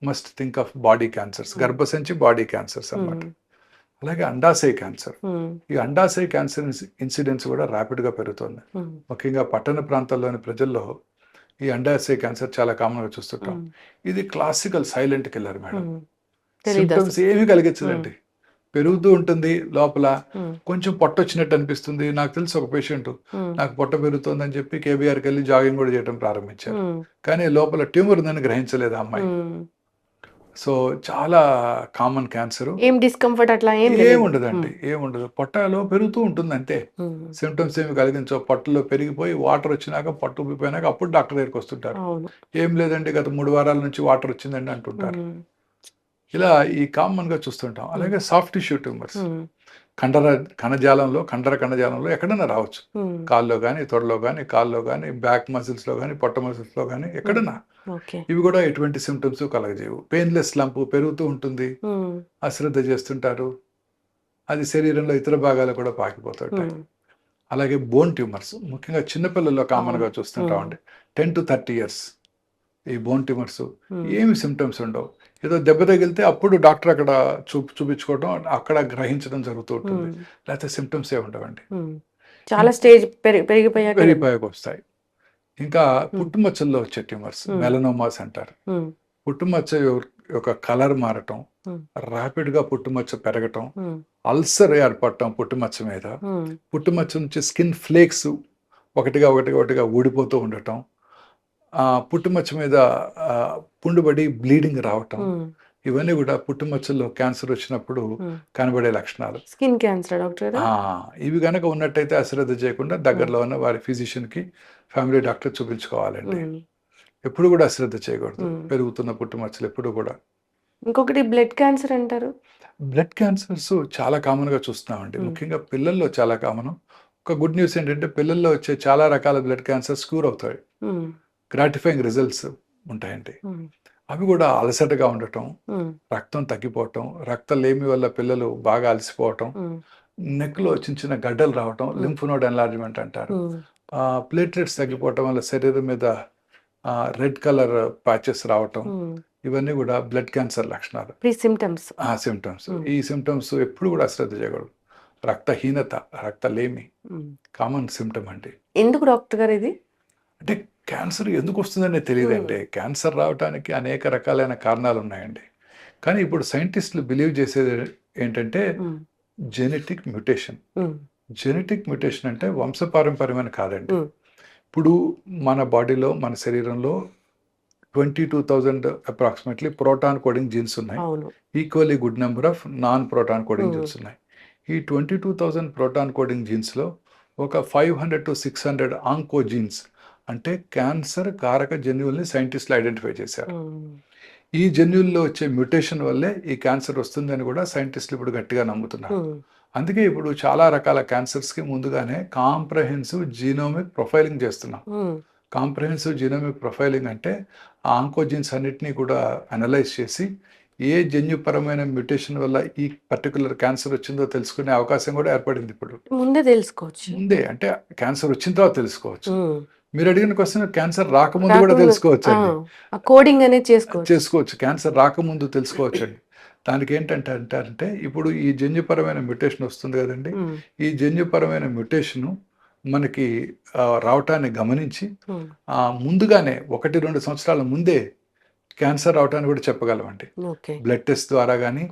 must think of body cancers, గర్భసంచి బాడీ క్యాన్సర్స్ అన్నమాట. అలాగే అండాశయ క్యాన్సర్, ఈ అండాశయ క్యాన్సర్ ఇన్సిడెన్స్ కూడా ర్యాపిడ్గా పెరుగుతుంది. ముఖ్యంగా పట్టణ ప్రాంతాల్లోని ప్రజల్లో ఈ అండాశయ క్యాన్సర్ చాలా కామన్గా చూస్తుంటాం. ఇది classical silent killer madam. Symptoms ఏమీ కలిగించదండి. పెరుగుతూ ఉంటుంది లోపల. ఉమ్, కొంచెం పొట్ట వచ్చినట్టు అనిపిస్తుంది. నాకు తెలిసి ఒక పేషెంట్ ఉమ్, నాకు పొట్ట పెరుగుతుందని చెప్పి కేబీఆర్కి వెళ్ళి జాగింగ్ కూడా చేయడం ప్రారంభించారు. ఉమ్, కానీ లోపల ట్యూమర్ ఉందని గ్రహించలేదు ఆ అమ్మాయి. ఉమ్. సో చాలా కామన్ క్యాన్సర్. ఏం డిస్కంఫర్ట్ అట్లా ఏం తెలియదు. ఏముండదండి, ఏముండదు. పొట్టలో పెరుగుతూ ఉంటుంది అంతే. ఉమ్, సిమ్టమ్స్ ఏమి కలిగించవు. పొట్టలో పెరిగిపోయి వాటర్ వచ్చినాక పొట్ట ఉబ్బిపోయినాక అప్పుడు డాక్టర్ దగ్గరికి వస్తుంటారు. అవును. ఏం లేదండి గత 3 వారాల నుంచి వాటర్ వచ్చిందండి అంటుంటారు. ఉమ్, ఇలా ఈ కామన్ గా చూస్తుంటాం. అలాగే సాఫ్ట్ టిష్యూ ట్యూమర్స్ ఉమ్, కణజాలంలో ఎక్కడైనా రావచ్చు. ఉమ్, కాల్లో కానీ, తొడలో కానీ, కాల్లో కానీ, బ్యాక్ మసిల్స్ లో కానీ, పొట్ట మసిల్స్ లో కానీ ఎక్కడైనా. ఓకే. ఇవి కూడా ఎటువంటి సిమ్టమ్స్ కలగజేయవు. పెయిన్లెస్ లంప్ పెరుగుతూ ఉంటుంది. ఉమ్, అశ్రద్ధ చేస్తుంటారు. అది శరీరంలో ఇతర భాగాలు కూడా పాకిపోతుంటాయి. ఉమ్, అలాగే బోన్ ట్యూమర్స్ ముఖ్యంగా చిన్నపిల్లల్లో కామన్ గా అవును. చూస్తుంటామండి. 10 to 30 years ఈ బోన్ ట్యూమర్స్ ఉమ్, ఏమి సిమ్టమ్స్ ఉండవు. ఏదో దెబ్బ తగిలితే అప్పుడు డాక్టర్ అక్కడ చూపించుకోవడం, అక్కడ గ్రహించడం జరుగుతూ ఉంటుంది. ఉమ్, లేకపోతే సిమ్టమ్స్ ఏ ఉండవండి. ఉమ్. చాలా స్టేజ్ పెరిగిపోయాక. పెరిగిపోయాక వస్తాయి. ఇంకా పుట్టుమచ్చల్లో వచ్చే ట్యూమర్స్ ఉమ్. మెలనోమాస్ అంటారు. ఉమ్, పుట్టుమచ్చ యొక్క కలర్ మారటం, ఉమ్, ర్యాపిడ్ గా పుట్టుమచ్చ పెరగటం, ఉమ్, అల్సర్ ఏర్పడటం పుట్టుమచ్చ మీద, ఉమ్, పుట్టుమచ్చ నుంచి స్కిన్ ఫ్లేక్స్ ఒకటిగా ఊడిపోతూ ఉండటం, పుట్టుమచ్చ మీద పుండుబడి బ్లీడింగ్ రావటం, ఉమ్, ఇవన్నీ కూడా పుట్టుమచ్చల్లో క్యాన్సర్ వచ్చినప్పుడు ఉమ్. కనబడే లక్షణాలు. స్కిన్ క్యాన్సర్ డాక్టర్ గారు. ఇవి కనుక ఉన్నట్టయితే అశ్రద్ధ చేయకుండా దగ్గరలో ఉన్న వారి ఫిజిషియన్ కి, ఫ్యామిలీ డాక్టర్ చూపించుకోవాలండి. ఉమ్. ఎప్పుడు కూడా అశ్రద్ధ చేయకూడదు. ఉమ్. పెరుగుతున్న పుట్టుమచ్చలు ఎప్పుడు కూడా. ఇంకొకటి బ్లడ్ క్యాన్సర్ అంటారు. బ్లడ్ క్యాన్సర్స్ చాలా కామన్ గా చూస్తున్నామండి. ముఖ్యంగా పిల్లల్లో చాలా కామన్. ఒక గుడ్ న్యూస్ ఏంటంటే పిల్లల్లో వచ్చే చాలా రకాల బ్లడ్ క్యాన్సర్స్ క్యూర్ అవుతాయి. ఉమ్, గ్రాటిఫైయింగ్ రిజల్ట్స్ ఉంటాయండి. ఉమ్, అవి కూడా అలసటగా ఉండటం, ఉమ్, రక్తం తగ్గిపోవటం, రక్తలేమి వల్ల పిల్లలు బాగా అలసిపోవటం, ఉమ్, నెక్లో చిన్న చిన్న గడ్డలు రావటం, లింఫ్ నోడ్ ఎన్లార్జ్మెంట్ అంటారు. ఉమ్, ప్లేట్లెట్స్ తగ్గిపోవటం వల్ల శరీరం మీద రెడ్ కలర్ ప్యాచెస్ రావటం, ఉమ్. ఇవన్నీ కూడా బ్లడ్ క్యాన్సర్ లక్షణాలు. Pre symptoms. సిమ్టమ్స్. ఈ సిమ్టమ్స్ ఎప్పుడు కూడా అశ్రద్ధ చేయకూడదు. రక్తహీనత, రక్తలేమి కామన్ సిమ్టమ్ అండి. ఎందుకు డాక్టర్ గారు ఇది? అంటే క్యాన్సర్ ఎందుకు వస్తుందనే తెలియదండి. క్యాన్సర్ రావడానికి అనేక రకాలైన కారణాలు ఉన్నాయండి. కానీ ఇప్పుడు సైంటిస్టులు బిలీవ్ చేసేది ఏంటంటే ఉమ్, జెనెటిక్ మ్యూటేషన్. ఉమ్, జెనెటిక్ మ్యూటేషన్ అంటే వంశపారంపర్యమైన కాదండి. ఉమ్, ఇప్పుడు మన బాడీలో, మన శరీరంలో 22,000 అప్రాక్సిమేట్లీ ప్రోటాన్ కోడింగ్ జీన్స్ ఉన్నాయి. అవును. Equally good number of non proton coding Hmm. Jeans ఉన్నాయి. ఈ 22,000 ప్రోటాన్ కోడింగ్ జీన్స్లో ఒక 500 to 600 ఆంకో జీన్స్ అంటే క్యాన్సర్ కారక జన్యువుల్ని సైంటిస్టులు ఐడెంటిఫై చేశారు. ఉమ్, ఈ జన్యువుల్లో వచ్చే మ్యూటేషన్ వల్లే ఈ క్యాన్సర్ వస్తుందని కూడా సైంటిస్టులు ఇప్పుడు గట్టిగా నమ్ముతున్నారు. ఉమ్, అందుకే ఇప్పుడు చాలా రకాల క్యాన్సర్స్కి ముందుగానే కాంప్రహెన్సివ్ జీనోమిక్ ప్రొఫైలింగ్ చేస్తున్నాం. ఉమ్, కాంప్రహెన్సివ్ జీనోమిక్ ప్రొఫైలింగ్ అంటే ఆ ఆంకోజీన్స్ అన్నిటినీ కూడా అనలైజ్ చేసి ఏ జన్యుపరమైన మ్యూటేషన్ వల్ల ఈ పర్టికులర్ క్యాన్సర్ వచ్చిందో తెలుసుకునే అవకాశం కూడా ఏర్పడింది ఇప్పుడు. ముందే తెలుసుకోవచ్చు. ముందే అంటే క్యాన్సర్ వచ్చిన తర్వాత తెలుసుకోవచ్చు. ఉమ్, మీరు అడిగిన క్వశ్చన్ క్యాన్సర్ రాకముందు కూడా రాకముందు- తెలుసుకోవచ్చు ఆ, అండి. ఆ కోడింగ్ అనేది చేసుకోవచ్చు. చేసుకోవచ్చు. క్యాన్సర్ రాకముందు తెలుసుకోవచ్చు అండి. దానికి ఏంటంటే అంటారంటే ఇప్పుడు ఈ జన్యుపరమైన మ్యూటేషన్ వస్తుంది కదండి. ఉమ్, ఈ జన్యుపరమైన మ్యూటేషను మనకి రావటాన్ని గమనించి ఉమ్, ముందుగానే 1-2 సంవత్సరాల ముందే క్యాన్సర్ రావటాన్ని కూడా చెప్పగలమండి. ఓకే. బ్లడ్ టెస్ట్ ద్వారా కానీ,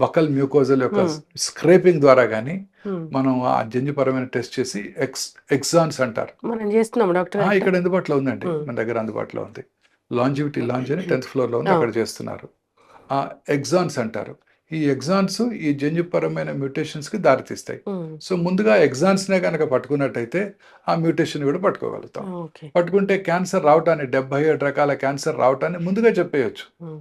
బకల్ మ్యూకోజల్ యొక్క Hmm. స్క్రేపింగ్ ద్వారా కానీ ఉమ్, మనం ఆ జన్యుపరమైన టెస్ట్ చేసి ఎగ్జాన్స్ అంటారు. మనం చేస్తున్నాం డాక్టర్ గారు. ఇక్కడ అందుబాటులో ఉందండి. Hmm. మన దగ్గర అందుబాటులో ఉంది. లాంజివిటీ లాంజ్ అని 10th ఫ్లోర్లో ఉంది, అక్కడ చేస్తున్నారు. ఎగ్జాన్స్ అంటారు. ఈ ఎగ్జాన్స్ ఈ జన్యుపరమైన మ్యూటేషన్స్కి దారితీస్తాయి. ఉమ్, సో ముందుగా ఎగ్జాన్స్నే కనుక పట్టుకున్నట్టయితే ఆ మ్యూటేషన్ కూడా పట్టుకోగలుగుతాం. ఓకే. పట్టుకుంటే క్యాన్సర్ రావటాన్ని 77 రకాల క్యాన్సర్ రావటాన్ని ముందుగా చెప్పేయచ్చు. ఉమ్,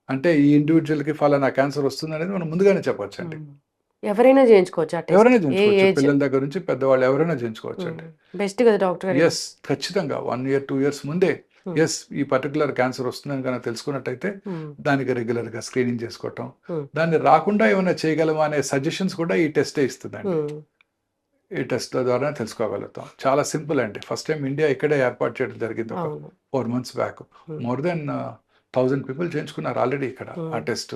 అంటే ఈ ఇండివిజువల్కి ఫలానా క్యాన్సర్ వస్తుంది అనేది మనం ముందుగానే చెప్పొచ్చు అండి. ఉమ్. ఎవరైనా చేయించుకోవచ్చు ఆ ఎవరైనా టెస్ట్? ఏ చేయించుకోవచ్చు. ఏజ్? పిల్లల దగ్గర నుంచి పెద్దవాళ్ళు ఎవరైనా చేయించుకోవచ్చు అండి. బెస్ట్ కదా డాక్టర్ గారు? ఎస్, ఖచ్చితంగా 1 year 2 years ముందే Hmm. ఎస్ ఈ పర్టికులర్ క్యాన్సర్ వస్తుందని కనుక తెలుసుకున్నట్టయితే ఉమ్, దానికి రెగ్యులర్గా స్క్రీనింగ్ చేసుకోవటం, Hmm. దాన్ని రాకుండా ఏమైనా చేయగలమా అనే సజెషన్స్ కూడా ఈ టెస్టే ఇస్తుందండి. ఉమ్, ఈ టెస్ట్ ద్వారా తెలుసుకోగలుగుతాం. చాలా సింపుల్ అండి. ఫస్ట్ టైం ఇండియా ఇక్కడే ఏర్పాటు చేయడం జరిగింది ఒక అవును. 4 months back. Hmm. More than 1000 people చేయించుకున్నారు ఆల్రెడీ ఇక్కడ ఆ Hmm. టెస్ట్.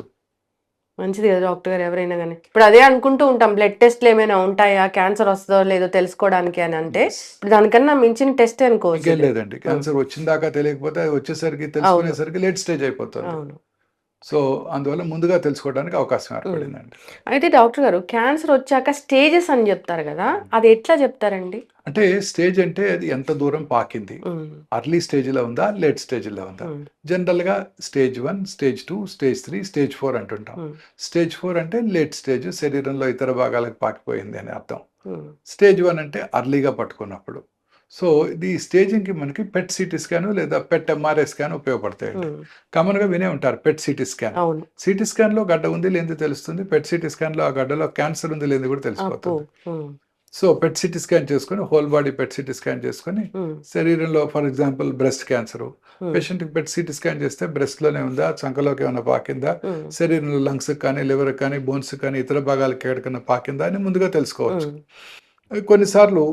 మంచిది కదా డాక్టర్ గారు. ఎవరైనా కానీ ఇప్పుడు అదే అనుకుంటూ ఉంటాం, బ్లడ్ టెస్ట్లు ఏమైనా ఉంటాయా, క్యాన్సర్ వస్తుందో లేదో తెలుసుకోవడానికి అని. అంటే ఇప్పుడు దానికన్నా మించిన టెస్ట్ అనుకోవచ్చు ఇంకేం ఇది. లేదండి. క్యాన్సర్ వచ్చిందాకా తెలియకపోతే అది వచ్చేసరికి తెలుసుకునేసరికి లేట్ స్టేజ్ అయిపోతుంది. అవును. సో అందువల్ల ముందుగా తెలుసుకోవడానికి అవకాశం ఉమ్. ఏర్పడిందండి. అయితే డాక్టర్ గారు క్యాన్సర్ వచ్చాక స్టేజెస్ అని చెప్తారు కదా, అది ఎట్లా చెప్తారండి? అంటే స్టేజ్ అంటే అది ఎంత దూరం పాకింది, ఉమ్, అర్లీ స్టేజ్లో ఉందా, లేట్ స్టేజ్లో ఉందా. ఉమ్, జనరల్గా స్టేజ్ 1, స్టేజ్ 2, స్టేజ్ 3, స్టేజ్ 4 అంటుంటాం. ఉమ్, స్టేజ్ 4 అంటే లేట్ స్టేజ్, శరీరంలో ఇతర భాగాలకు పాకిపోయింది అని అర్థం. ఉమ్, స్టేజ్ 1 అంటే అర్లీగా పట్టుకున్నప్పుడు. సో ఇది స్టేజింగ్కి మనకి పెట్ సిటీ స్కాన్ లేదా పెట్ ఎంఆర్ఐ స్కాన్ ఉపయోగపడతాయండి. ఉమ్. కామన్గా వినే ఉంటారు పెట్ సిటీ స్కాన్. అవును. సిటీ స్కాన్లో గడ్డ ఉంది లేనిది తెలుస్తుంది, పెట్ సిటీ స్కాన్లో ఆ గడ్డలో క్యాన్సర్ ఉంది లేనిది కూడా అప్పు. తెలిసిపోతుంది. ఉమ్, సో పెట్ సిటీ స్కాన్ చేసుకొని, whole body PET CT scan చేసుకొని, ఉమ్, శరీరంలో ఫర్ ఎగ్జాంపుల్ బ్రెస్ట్ క్యాన్సర్ ఉమ్, పేషెంట్కి పెట్ సిటీ స్కాన్ చేస్తే బ్రెస్ట్లోనే ఉందా, చంకలోకి ఏమైనా పాకిందా, ఉమ్, శరీరంలో లంగ్స్కి కానీ లివర్కి కానీ బోన్స్కి కానీ ఇతర భాగాలకి ఎక్కడికైనా పాకిందా అని ముందుగా తెలుసుకోవచ్చు. ఉమ్, కొన్నిసార్లు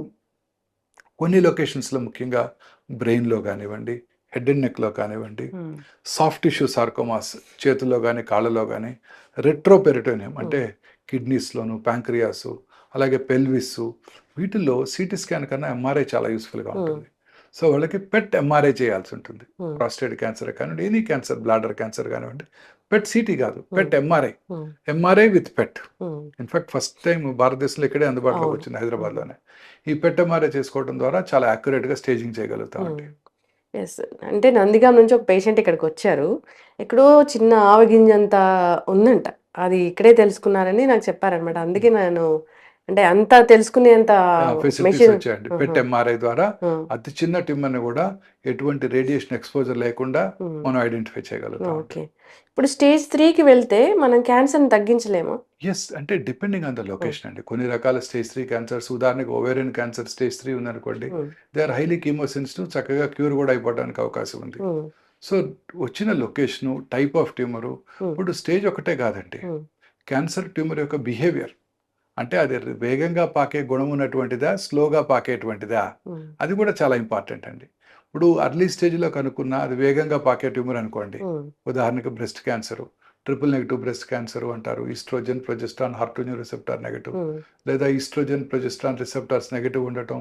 కొన్ని లొకేషన్స్లో ముఖ్యంగా బ్రెయిన్లో కానివ్వండి, హెడ్ అండ్ నెక్లో కానివ్వండి, ఉమ్, సాఫ్ట్ టిష్యూ సార్కోమాస్ చేతుల్లో కానీ కాళ్ళలో కానీ, రెట్రోపెరిటోనియం అంటే కిడ్నీస్లోను, ప్యాంక్రియాసు, అలాగే పెల్విస్, వీటిల్లో సిటీ స్కాన్ కన్నా ఎంఆర్ఐ చాలా యూస్ఫుల్గా ఉంటుంది. సో వాళ్ళకి పెట్ ఎంఆర్ఐ చేయాల్సి ఉంటుంది. ఉమ్, ప్రాస్టేట్ క్యాన్సర్ కానివ్వండి, ఎనీ క్యాన్సర్, బ్లాడర్ క్యాన్సర్ కానివ్వండి, పెట్ సిటీ కాదు, PET MRI. Um, MRI with PET. Um. In fact first time భారతదేశంలో ఇక్కడే అందుబాటులోకి అవును. వచ్చింది, హైదరాబాద్లోనే. ఈ పెట్ ఎంఆర్ఐ చేసుకోవడం ద్వారా చాలా యాక్యురేట్గా స్టేజింగ్ చేయగలుగుతామండి. ఎస్. అంటే నందిగాం నుంచి ఒక పేషెంట్ ఇక్కడికి వచ్చారు. ఎక్కడో చిన్న ఆవగింజంత ఉందంట. అది ఇక్కడే తెలుసుకున్నారని నాకు చెప్పారనమాట. అందుకే నేను అంటే అంత తెలుసుకునేంత ఫెసిలిటీస్ మెషిన్. వచ్చాయండి. పెట్ ఎంఆర్ఐ ద్వారా ఆ, అతి చిన్న ట్యూమర్ని కూడా ఎటువంటి రేడియేషన్ ఎక్స్పోజర్ లేకుండా ఉమ్, మనం ఐడెంటిఫై చేయగలుగుతాం. ఓకే. ఇప్పుడు స్టేజ్ 3కి వెళ్తే మనం క్యాన్సర్ని తగ్గించలేమా? ఎస్, అంటే డిపెండింగ్ ఆన్ ద లొకేషన్ అండి. కొన్ని రకాల స్టేజ్ 3 క్యాన్సర్స్, ఉదాహరణకు ఓవేరియన్ క్యాన్సర్ స్టేజ్ 3 ఉందనుకోండి, ఉమ్, దే ఆర్ హైలీ కీమోసెన్సిటివ్, చక్కగా క్యూర్ కూడా అయిపోవడానికి అవకాశం ఉంది. ఉమ్, సో వచ్చిన లొకేషను, టైప్ ఆఫ్ ట్యూమరు, ఉమ్, ఇప్పుడు స్టేజ్ ఒకటే కాదండి. ఉమ్, క్యాన్సర్ ట్యూమర్ యొక్క బిహేవియర్, అంటే అది వేగంగా పాకే గుణం ఉన్నటువంటిదా, స్లోగా పాకేటువంటిదా, ఉమ్, అది కూడా చాలా ఇంపార్టెంట్ అండి. ఇప్పుడు అర్లీ స్టేజ్లో కనుక్కున్న అది వేగంగా పాకే ట్యూమర్ అనుకోండి, ఉమ్, ఉదాహరణకు breast cancer, triple negative breast cancer అంటారు. Oestrogen, progesterone, HER2 receptor negative, um, లేదా ఈస్ట్రోజన్, ప్రొజెస్ట్రాన్ రిసెప్టార్స్ నెగిటివ్ ఉండటం,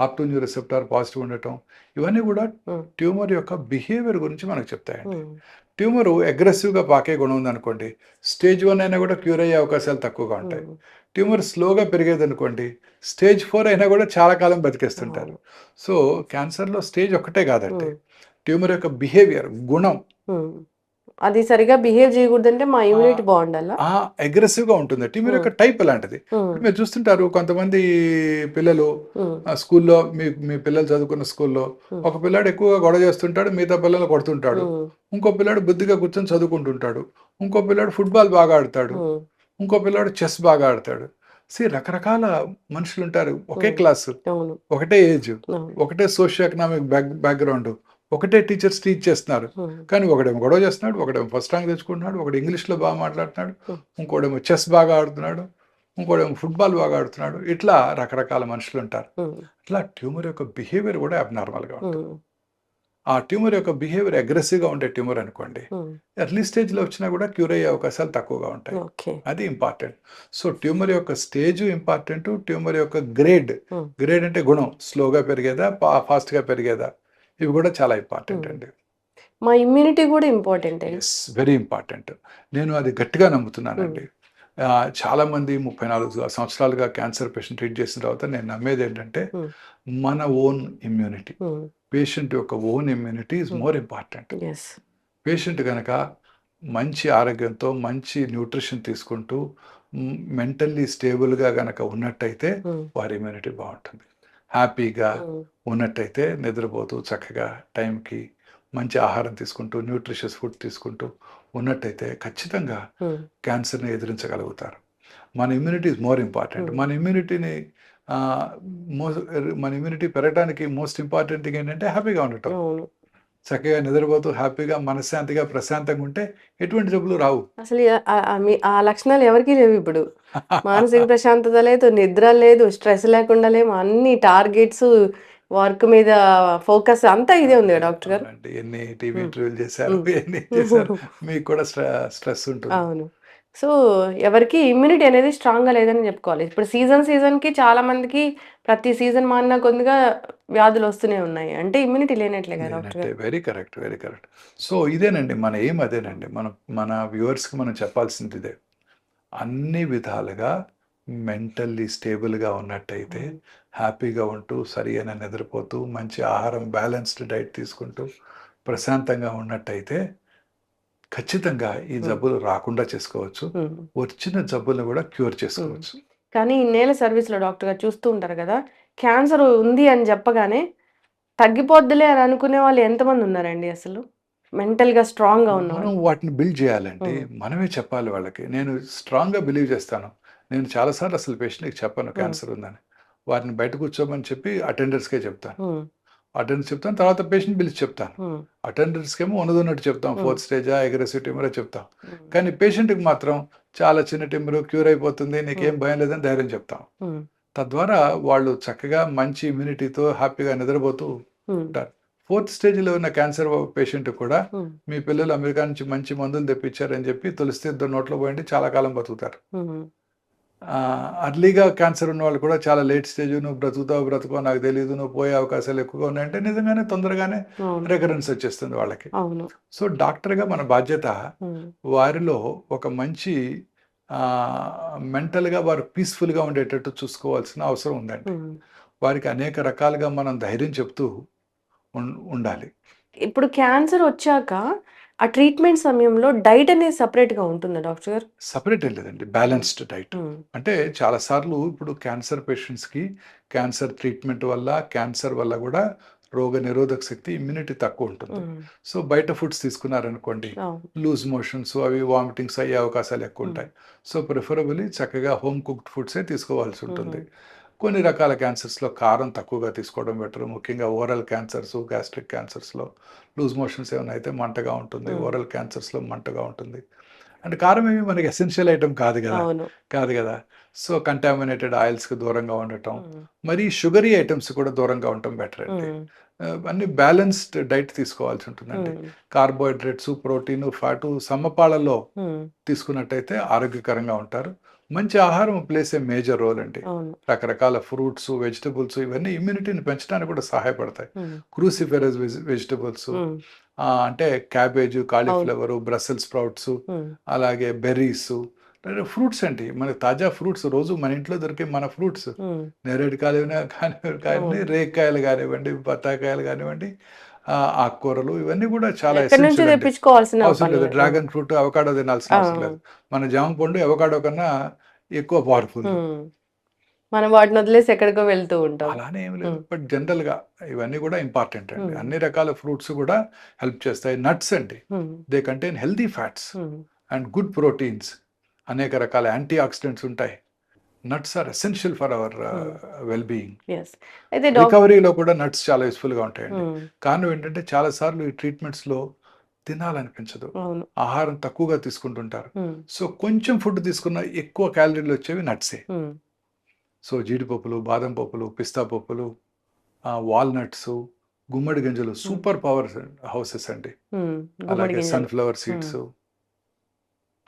HER2 రిసెప్టార్ పాజిటివ్ ఉండటం, ఇవన్నీ కూడా ఉమ్, ట్యూమర్ యొక్క బిహేవియర్ గురించి మనకు చెప్తాయండి. ఉమ్, ట్యూమరు అగ్రెసివ్గా పాకే గుణం ఉందనుకోండి, స్టేజ్ 1 అయినా కూడా క్యూర్ అయ్యే అవకాశాలు తక్కువగా ఉంటాయి. ఉమ్. ట్యూమర్ స్లోగా పెరిగేది అనుకోండి, స్టేజ్ 4 అయినా కూడా చాలా కాలం బతికేస్తుంటారు. సో క్యాన్సర్లో స్టేజ్ ఒకటే కాదండి, ఉమ్, ట్యూమర్ యొక్క బిహేవియర్, గుణం ఉమ్. అది సరిగా బిహేవ్ చేయకూడదంటే మా ఇమ్యూనిటీ బాగుండాలా? అగ్రెసివ్గా ఉంటుంది. ట్యూమర్ యొక్క టైప్ అలాంటిది. ఉమ్, ఇప్పుడు మీరు చూస్తుంటారు కొంతమంది పిల్లలు ఉమ్, స్కూల్లో, మీ పిల్లలు చదువుకున్న స్కూల్లో ఉమ్, ఒక పిల్లాడు ఎక్కువగా గొడవ చేస్తుంటాడు, మిగతా పిల్లలు కొడుతుంటాడు. ఉమ్, ఇంకో పిల్లాడు బుద్ధిగా కూర్చొని చదువుకుంటుంటాడు. ఇంకో పిల్లాడు ఫుట్బాల్ బాగా ఆడతాడు. ఉమ్, ఇంకో పిల్లాడు చెస్ బాగా ఆడతాడు. రకరకాల మనుషులు ఉంటారు, ఒకే క్లాసు, అవును, ఒకటే ఏజ్, అవును, ఒకటే సోషియో ఎకనామిక్ బ్యాక్గ్రౌండ్, ఒకటే టీచర్స్ టీచ్ చేస్తున్నారు. ఉమ్, కానీ ఒకడేమో గొడవ చేస్తున్నాడు, ఒకడేమో ఫస్ట్ ర్యాంక్ తెచ్చుకుంటున్నాడు, ఒకడు ఇంగ్లీష్లో బాగా మాట్లాడుతున్నాడు, ఉమ్, ఇంకోడేమో చెస్ బాగా ఆడుతున్నాడు, ఇంకోడేమో ఫుట్బాల్ బాగా ఆడుతున్నాడు. ఇట్లా రకరకాల మనుషులు ఉంటారు. ఉమ్, ఇట్లా ట్యూమర్ యొక్క బిహేవియర్ కూడా అబ్నార్మల్గా ఉంటుంది. ఉమ్, ఆ ట్యూమర్ యొక్క బిహేవియర్ అగ్రెసివ్గా ఉండే ట్యూమర్ అనుకోండి, ఉమ్, ఎర్లీ స్టేజ్లో వచ్చినా కూడా క్యూర్ అయ్యే అవకాశాలు తక్కువగా ఉంటాయి. ఓకే. అది ఇంపార్టెంట్. సో ట్యూమర్ యొక్క స్టేజ్ ఇంపార్టెంట్, ట్యూమర్ యొక్క గ్రేడ్, ఉమ్, గ్రేడ్ అంటే గుణం, స్లోగా పెరిగేదా, ఫాస్ట్గా పెరిగేదా, ఇవి కూడా చాలా ఇంపార్టెంట్ అండి. మా ఇమ్యూనిటీ కూడా ఇంపార్టెంట్. Yes, very important. నేను అది గట్టిగా నమ్ముతున్నానండి. చాలామంది 34 సంవత్సరాలుగా క్యాన్సర్ పేషెంట్ ట్రీట్ చేసిన తర్వాత నేను నమ్మేది ఏంటంటే, మన ఓన్ ఇమ్యూనిటీ, పేషెంట్ యొక్క own immunity is more important. Yes. Patient కనుక మంచి ఆరోగ్యంతో, మంచి న్యూట్రిషన్ తీసుకుంటూ, మెంటల్లీ స్టేబుల్గా కనుక ఉన్నట్టయితే వారి ఇమ్యూనిటీ బాగుంటుంది. హ్యాపీగా ఉన్నట్టయితే నిద్రపోతూ చక్కగా టైంకి మంచి ఆహారం తీసుకుంటూ, న్యూట్రిషియస్ ఫుడ్ తీసుకుంటూ ఉన్నట్టయితే ఖచ్చితంగా క్యాన్సర్ని ఎదిరించగలుగుతారు. మన ఇమ్యూనిటీ ఈజ్ మోర్ ఇంపార్టెంట్. మన ఇమ్యూనిటీ పెరగడానికి మోస్ట్ ఇంపార్టెంట్ థింగ్ ఏంటంటే హ్యాపీగా ఉండటం. చక్కగా నిద్రపోతూ హ్యాపీగా, మనశ్శాంతిగా, ప్రశాంతంగా ఉంటే ఎటువంటి జబ్బులు రావు. అసలు ఆ లక్షణాలు ఎవరికి లేవు ఇప్పుడు. మానసిక ప్రశాంతత లేదు, నిద్ర లేదు, స్ట్రెస్ లేకుండా లేము, అన్ని టార్గెట్స్, వర్క్ మీద ఫోకస్ అంతా ఇదే ఉంది కదా డాక్టర్ గారు. ఎన్ని టీవీ ఇంటర్వ్యూలు చేశారు, ఎన్ని చేశారు, మీకు కూడా స్ట్రెస్ ఉంటుంది. అవును. సో, ఎవరికీ ఇమ్యూనిటీ అనేది స్ట్రాంగ్‌గా లేదని జెప్పుకోవాలి. ఇప్పుడు సీజన్‌కి చాలా మందికి ప్రతి సీజన్ మారిన కొద్దిగా వ్యాధులొస్తూనే ఉన్నాయి. అంటే ఇమ్యూనిటీ లేనట్లే కదా డాక్టర్ లేనట్టే. గారు? Very correct. Very correct. So, ఇదేనండి మన ఎయిమ్ అదేనండి. మన వ్యూవర్స్‌కి మనం చెప్పాల్సింది ఇదే. అన్ని విధాలుగా మెంటల్లీ స్టేబుల్‌గా ఉన్నట్టయితే, హ్మ్. హ్యాపీగా ఉంటూ, సరియైన నిద్రపోతూ, మంచి ఆహారం బ్యాలెన్స్డ్ డైట్ తీసుకుంటూ, ప్రశాంతంగా ఉన్నట్టయితే, ఖచ్చితంగా ఈ హ్మ్. జబ్బులు రాకుండా చేసుకోవచ్చు. హ్మ్. వచ్చిన జబ్బులను కూడా క్యూర్ హ్మ్. చేసుకోవచ్చు. కానీ ఇన్నేళ్ల సర్వీస్‌లో డాక్టర్ గారు చూస్తూ ఉంటారు గదా! క్యాన్సర్ ఉంది అని చెప్పగానే తగ్గిపోద్దిలే అని అనుకునే వాళ్ళు ఎంతమంది ఉన్నారండి అసలు? మెంటల్‌గా స్ట్రాంగ్‌గా మనం ఉన్నవాళ్ళు? వాటిని బిల్డ్ చేయాలండి. హ్మ్. మనమే చెప్పాలి వాళ్ళకి. నేను స్ట్రాంగ్‌గా బిలీవ్ చేస్తాను. నేను చాలా సార్లు అసలు పేషెంట్‌కి చెప్పను హ్మ్. క్యాన్సర్ ఉందని. వారిని బయట కూర్చోమని చెప్పి అటెండర్స్‌కే చెప్తాను. హ్మ్. అటెండర్స్ చెప్తాను. తర్వాత పేషెంట్ పిలిచి చెప్తాను. హ్మ్. అటెండర్స్‌కేమో ఉన్నదున్నట్టు చెప్తాం. హ్మ్. ఫోర్త్ స్టేజా, అగ్రెసివ్ ట్యూమరా చెప్తాం. హ్మ్. కానీ పేషెంట్‌కి మాత్రం చాలా చిన్న ట్యూమరు క్యూర్ అయిపోతుంది. నీకేం హ్మ్. భయం లేదని ధైర్యం చెప్తాం. హ్మ్. తద్వారా వాళ్ళు చక్కగా మంచి ఇమ్యూనిటీతో హ్యాపీగా నిద్రపోతూ హ్మ్. ఉంటారు. ఫోర్త్ స్టేజ్‌లో ఉన్న క్యాన్సర్ పేషెంట్ కూడా హ్మ్. మీ పిల్లలు అమెరికా నుంచి మంచి మందులు తెప్పించారని చెప్పి తులసి ఇద్దరు నోట్లో పోయండి చాలా కాలం బతుకుతారు. హ్మ్. అర్లీగా క్యాన్సర్ ఉన్నవాళ్ళు కూడా చాలా లేట్ స్టేజ్ నువ్వు బ్రతుకుతావో బ్రతుకో నాకు తెలీదు. నువ్వు పోయే అవకాశాలు ఎక్కువగా ఉన్నాయంటే నిజంగానే తొందరగానే అవును. రికరెన్స్ వచ్చేస్తుంది వాళ్ళకి. అవును. సో, డాక్టర్‌గా మన బాధ్యత హ్మ్. వారిలో ఒక మంచి మెంటల్‌గా వారు పీస్‌ఫుల్‌గా ఉండేటట్టు చూసుకోవాల్సిన అవసరం ఉందండి. హ్మ్. వారికి అనేక రకాలుగా మనం ధైర్యం చెప్తూ ఉండాలి. ఇప్పుడు క్యాన్సర్ ఒచ్చాక ఆ ట్రీట్‌మెంట్ సమయంలో డైట్ అనేది సెపరేట్‌గా ఉంటుందా డాక్టర్ గారు? సెపరేట్ ఏం లేదండి. హ్మ్. Balanced diet. హ్మ్. అంటే చాలా సార్లు ఇప్పుడు క్యాన్సర్ పేషెంట్స్‌కి క్యాన్సర్ ట్రీట్మెంట్ వల్ల, క్యాన్సర్ వల్ల గూడా రోగనిరోధక శక్తి, ఇమ్యూనిటీ తక్కువుంటుంది. హ్మ్. సో, బయట ఫుడ్స్ తీసుకున్నారనుకోండి, అవును. లూజ్ మోషన్స్ అవి వామిటింగ్స్ అయ్యే అవకాశాలు హ్మ్. ఎక్కువుంటాయి. సో, ప్రిఫరబుల్లీ చక్కగా హోమ్ కుక్డ్ ఫుడ్సే హుహు. తీసుకోవాల్సుంటుంది. కొన్ని రకాల క్యాన్సర్స్‌లో కారం తక్కువగా తీసుకోవడం బెటరు. ముఖ్యంగా ఓరల్ క్యాన్సర్స్, గ్యాస్ట్రిక్ క్యాన్సర్స్‌లో లూజ్ మోషన్స్ ఏమైనా అయితే మంటగా ఉంటుంది. హ్మ్. ఓరల్ క్యాన్సర్స్‌లో మంటగా ఉంటుంది. అంటే కారం ఏమి మనకి ఎసెన్షియల్ ఐటెమ్ కాదు గదా! అవును. కాదు గదా! సో, కంటామినేటెడ్ ఆయిల్స్‌కి దూరంగా ఉండటం. హ్మ్. మరీ షుగరీ ఐటెమ్స్ కూడా దూరంగా ఉండటం బెటర్ అండి. హ్మ్. అన్నీ బ్యాలెన్స్డ్ డైట్ తీసుకోవాల్సి ఉంటుందండి. హ్మ్. కార్బోహైడ్రేట్సు, ప్రోటీను, ఫ్యాటు సమపాళల్లో హ్మ్. తీసుకున్నట్టయితే ఆరోగ్యకరంగా ఉంటారు. మంచి ఆహారం ప్లేస్ ఏ మేజర్ రోల్ అండి. అవును. రకరకాల ఫ్రూట్సు, వెజిటబుల్స్ ఇవన్నీ ఇమ్యూనిటీని పెంచడానికి కూడా సహాయపడతాయి. హ్మ్. క్రూసిఫెరస్ వెజిటబుల్సు హ్మ్. అంటే క్యాబేజు, అవును. కాలీఫ్లవరు, బ్రసెల్స్ స్ప్రౌట్సు, హ్మ్. అలాగే బెర్రీసు, ఫ్రూట్స్ అండి. మనకు తాజా ఫ్రూట్స్ రోజు మన ఇంట్లో దొరికే మన ఫ్రూట్స్. హ్మ్. నేరేడుకాయలైనా కానివ్వండి, అవును. రేగికాయలు గానివ్వండి, బత్తాకాయలు గానివ్వండి, ఆకుకూరలు ఇవన్నీ కూడా చాలా ఎక్కడి నుంచి ఎసెన్షియల్ అండి. తెప్పించుకోవాల్సిన అవసరం పని లేదు. లేదు. ఆ! డ్రాగన్ ఫ్రూట్, అవకాడో తినాల్సిన ఆ! అవసరం లేదు. మన జామ పండు అవకాడో కన్నా ఎక్కువ పవర్‌ఫుల్. హ్మ్. మనం వాటినొదిలేసి ఎక్కడికో వెళ్తూ ఉంటాం. అలానే ఏమి లేదు. హ్మ్. బట్ జనరల్‌గా ఇవన్నీ కూడా ఇంపార్టెంట్ అండి. హ్మ్. అన్ని రకాల ఫ్రూట్స్ కూడా హెల్ప్ చేస్తాయి. నట్స్ అండి. Hmm. They contain healthy fats hmm. And good proteins. అనేక రకాల యాంటీ ఆక్సిడెంట్స్ ఉంటాయి. Nuts are essential for our hmm. Well being. Yes. అయితే రికవరీలో కూడా నట్స్ చాలా యూజ్‌ఫుల్‌గా ఉంటాయండి. హ్మ్. కారణం ఏంటంటే చాలా సార్లు ఈ ట్రీట్మెంట్స్‌లో తినాలనిపించదు. అవును. ఆహారం తక్కువగా తీసుకుంటుంటారు. హ్మ్. సో, కొంచెం ఫుడ్ తీసుకున్న ఎక్కువ క్యాలరీలొచ్చేవి నట్సే. హ్మ్. సో, జీడిపప్పులు, బాదం పప్పులు, పిస్తా పప్పులు, వాల్‌నట్సు, గుమ్మడి గింజలు హ్మ్. సూపర్ పవర్ హౌసెస్ అండి. హ్మ్. గుమ్మడి అలాగే గింజలు. సన్‌ఫ్లవర్ హ్మ్. Seeds